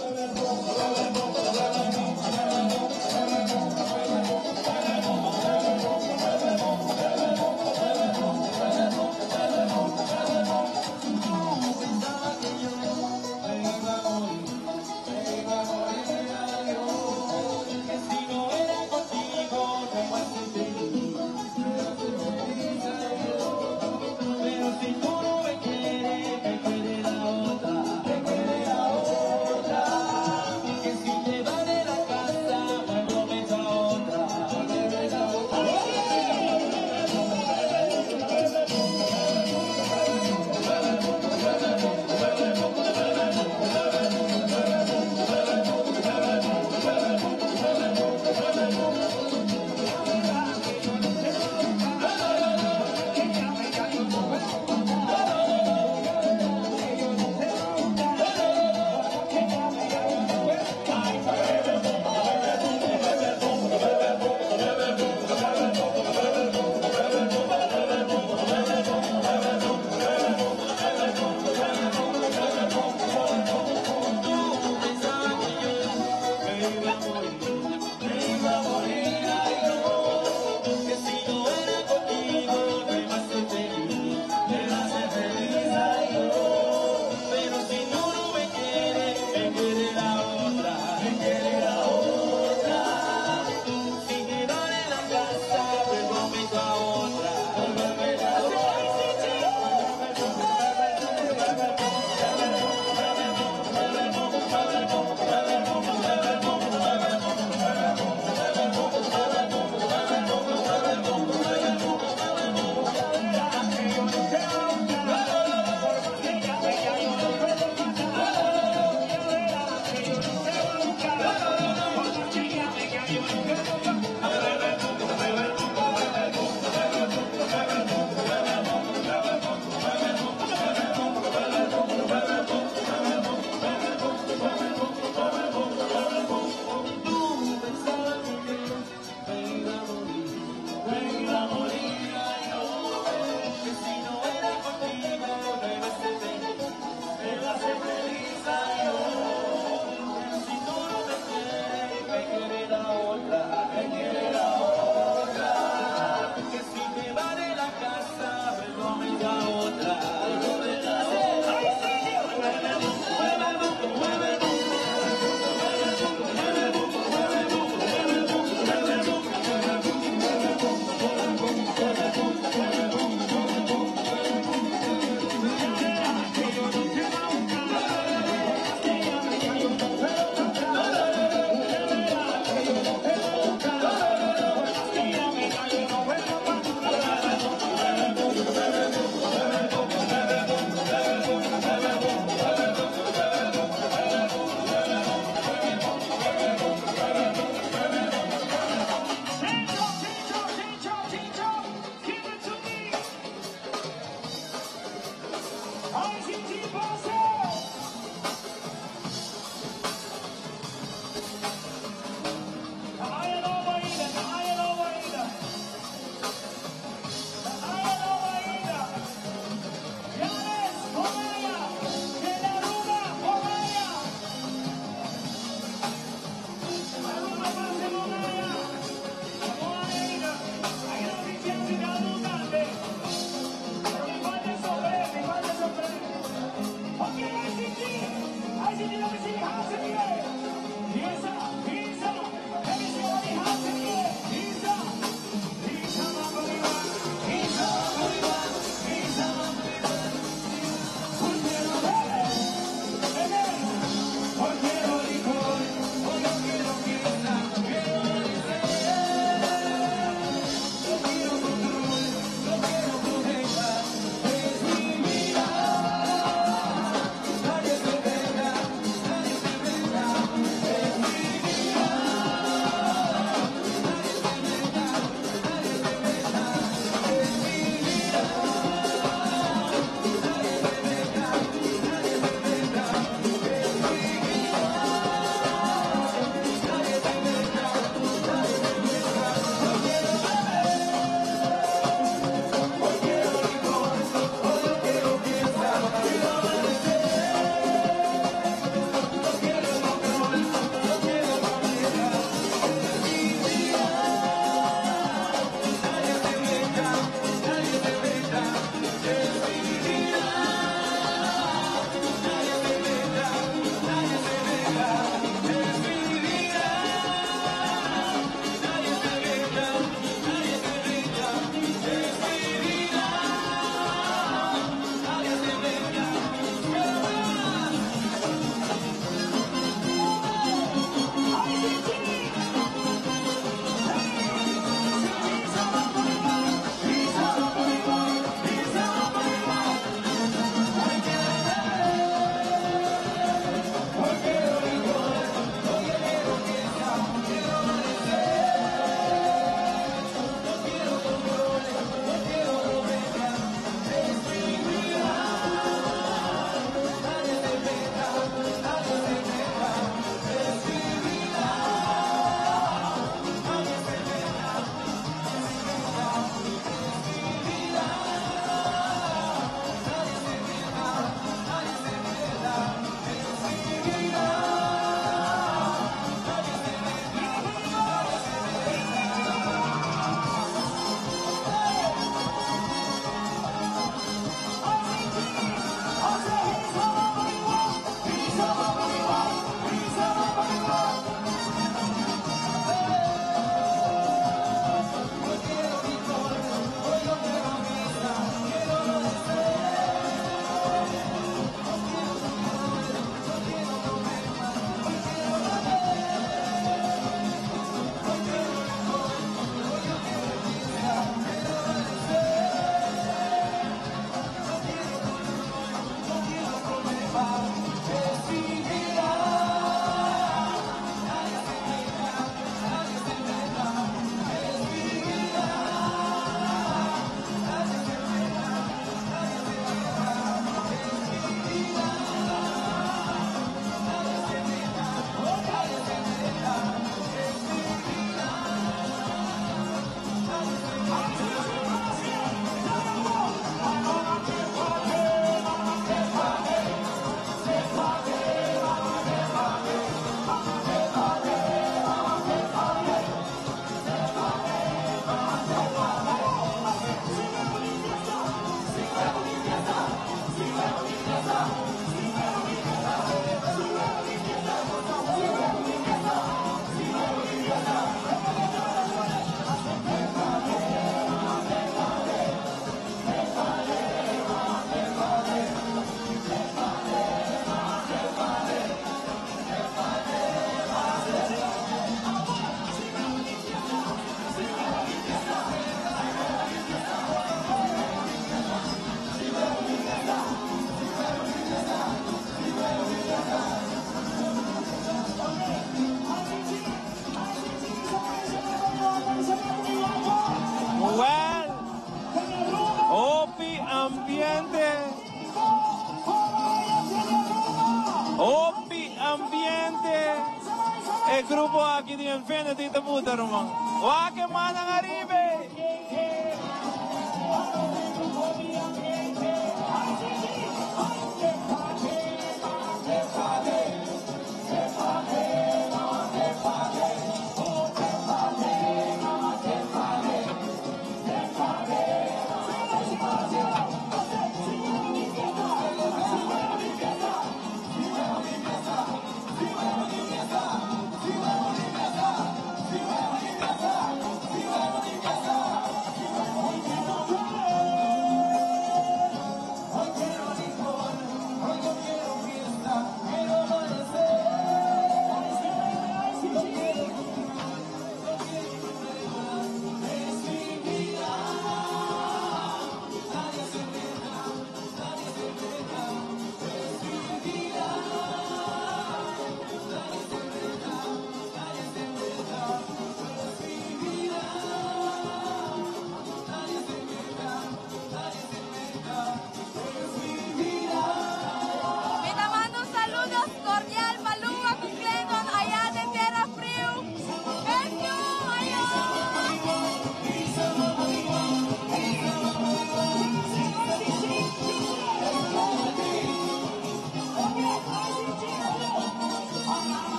El grupo aquí de Infinity te puta, hermano. ¡Guau, que mandan arriba!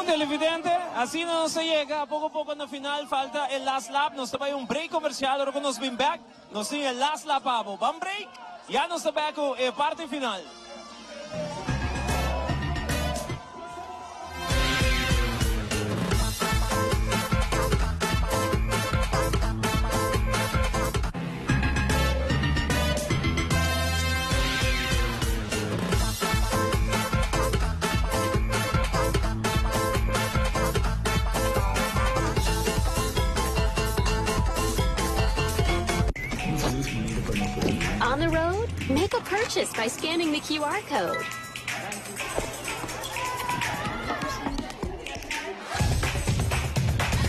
televidente, assim não se chega, a pouco no final falta o last lap, nós temos break comercial, agora nós vamos back, nós temos o last lap, vamos break, já nós estamos back com a parte final. On the road, make a purchase by scanning the QR code.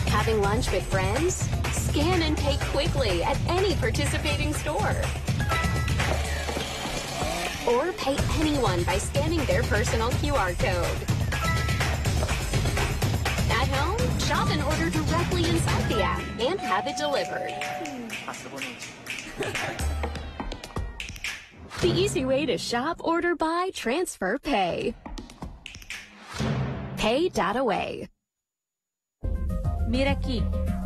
Having lunch with friends? Scan and pay quickly at any participating store. Or pay anyone by scanning their personal QR code. At home, shop and order directly inside the app and have it delivered. The easy way to shop, order, buy, transfer, pay. Pay.away. Mira aqui,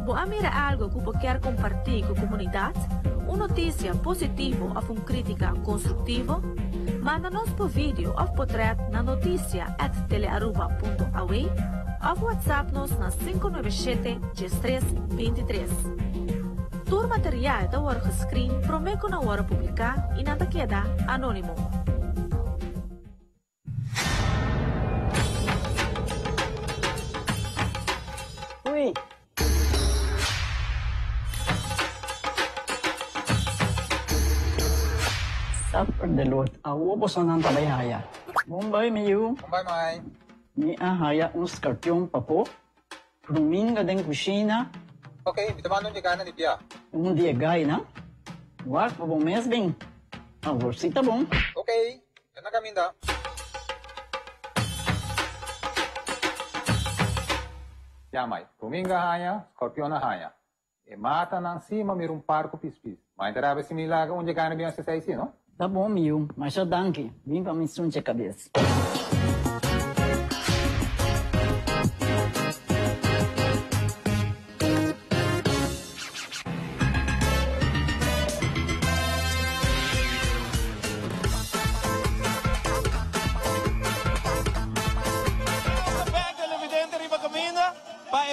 boa mira algo que eu quero compartilhar com a comunidade? Uma notícia positiva ou uma crítica construtiva? Manda-nos por vídeo ou portrait na noticia@telearuba.awe ou WhatsApp-nos na 597-1323. Todo material da hora gescreen prometo na hora publicar e nada queda anônimo. Uy. Suffer the Lord. Awo po sa nang tabayhaya. Bombay, Miyu. Bombay, Mai. Ni ahaya un skartyong papo. Prumin ka din kusina. Okay, bitamano niya ka na ni Pia. Dia gay na. Wak po bong mesbing. Ang borsita bong. Okay, yan na kami da. Yamay, Puminga haya, Scorpion na haya. E mata ng sima mayroong parko pispis. Maintarabe si Milaga onde ka na biyan sa saisi, no? Tá bom, Miu. Mas já danke. Vim pra me sunte a cabeça.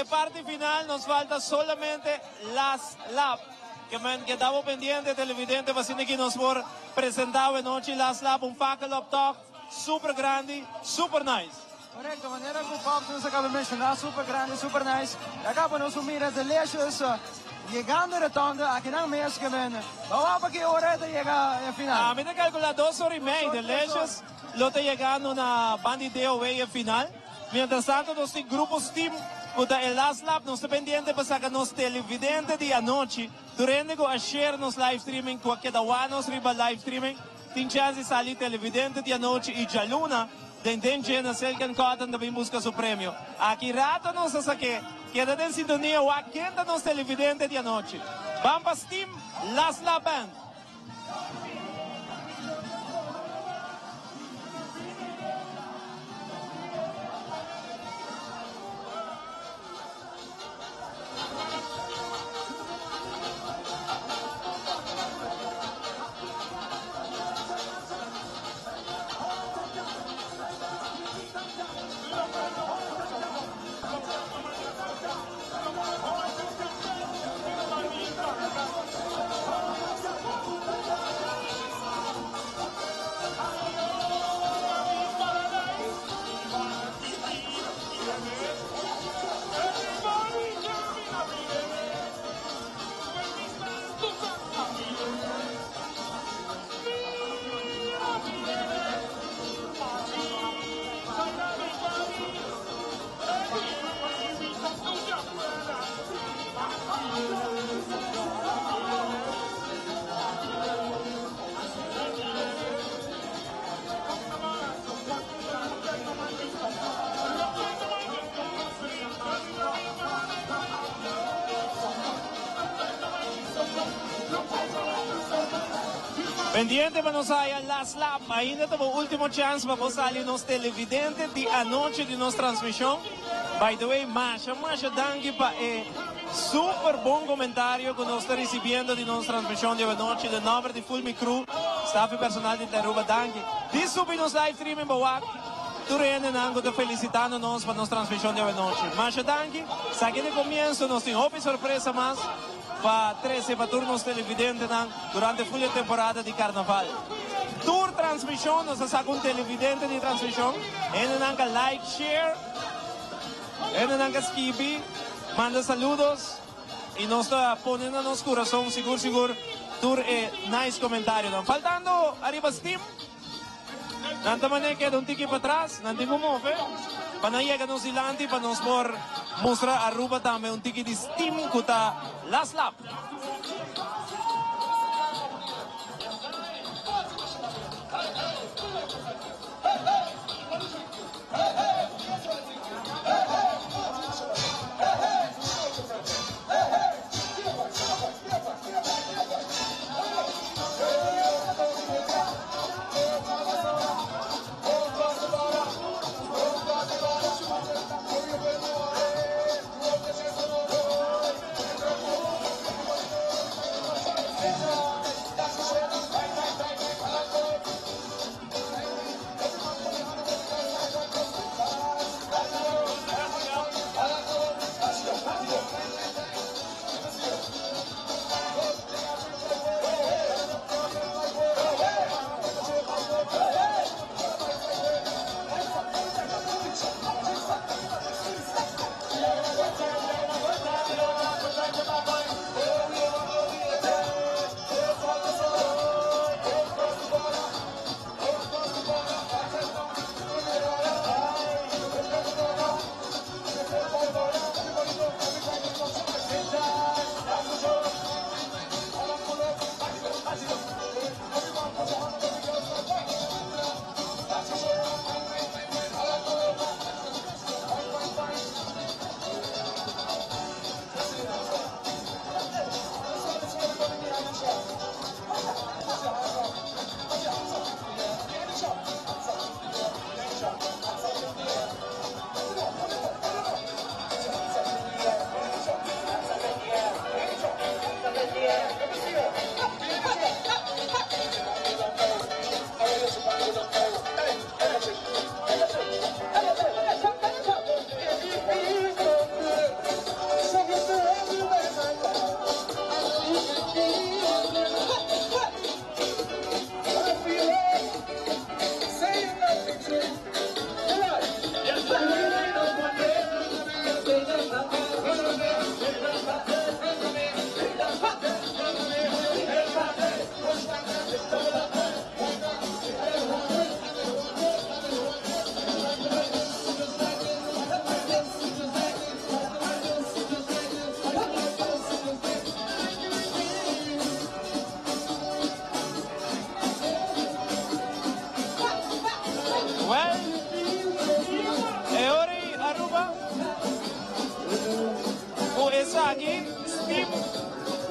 Parte final nos falta solamente las lap que estamos pendientes televidente para que nos por presentado en noche las lap un fackel up talk super grande super nice. Correcto, maneira que o Pop nos acaba de mencionar, super grande, super nice. Acaba nos unir delicious, llegando retonda, aqui não mês que vem. Vamos para que hora de chegar a final? A mí te calcula 2 horas y media, delicious, lo te llegando na bandideo way final. Mientras tanto, nos grupos team Kuta el last lap nos pendiente para sacar nos televidente de anoche. Durante que ayer nos live streaming, qualquer da nos riba live streaming, tem chance de salir televidente de anoche e já luna, den na selkan cota também busca seu prêmio. Aqui rato nos saque, queda em sintonia o aquenta nos televidente de anoche. Vamos para Steam Last Lap Band. Pendiente para nos haya last lap, ainda temos último chance para salir nos televidentes de anoche de nossa transmissão. By the way, Masha danke pa super bom comentário que nós estamos recebendo de nossa transmissão de noite, de nome de Fulmi Crew, staff personal de Taruba, danke. De subir nos live stream em Bawak, tu reina nango de felicitando nós para nossa transmissão de noite. Masha danke, aqui de começo nós temos uma surpresa mais para 13 para turnos televidentes durante a full temporada de Carnaval. Tour transmissão, nós sacamos televidente de transmissão, e nanka like, share. En ang Skibi, manda saludos y nos está poniendo en nuestro corazón, seguro, tour nice comentario. Faltando arriba Steam, nanta mané queda un tiki para atrás, nanti mo move, para llegar nos ilanti, para nos por mostrar arriba también un tiki de Steam kuta last lap.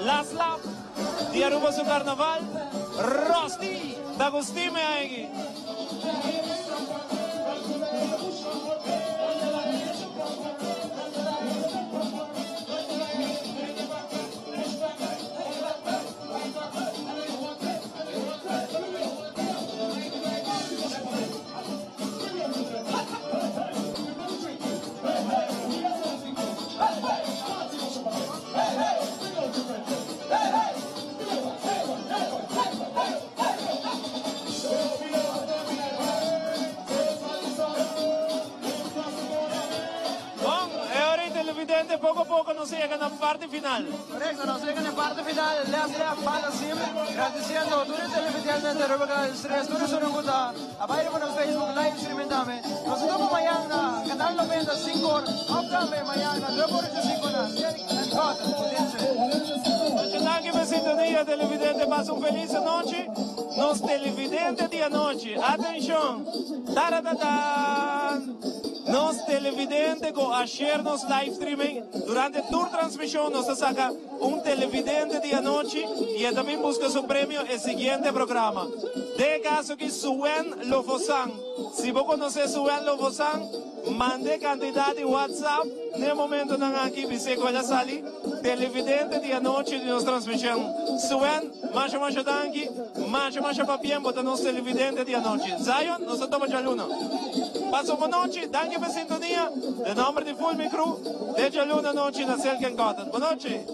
Last lap di Aruba su Carnaval, Rosti D'Agostino Aeghi. Poco a poco nos llegan a la parte final. Correcto, nos llegan a la parte final. Last lap, final sim. Agradeciendo a todos los televidentes de Aruba Stress, todos los que abajo por el Facebook live streaming también. Nos vemos mañana, canal 95 horas. También mañana, 2:45 horas. Muchas gracias por sintonía, televidente. Pasa una feliz noche. Nos televidentes de anoche. Atención. Taratatan. Nos televidente con hacernos live streaming durante tu transmisión nos saca un televidente de anoche y también busca su premio el siguiente programa. De caso que Suen Lofosan, si vos conoces Suen Lofosan, mande cantidad de WhatsApp en el momento que aquí dice que ya sale televidente de anoche de nuestra transmisión. Suen, macho danki, macho papien, botanos televidente de anoche. Zion, nosotros vamos a luna. Paso buona noche, danke per sintonia. De nombre di Fulmi Crew, de Luna Noche na Selken Cotton. Buona noche.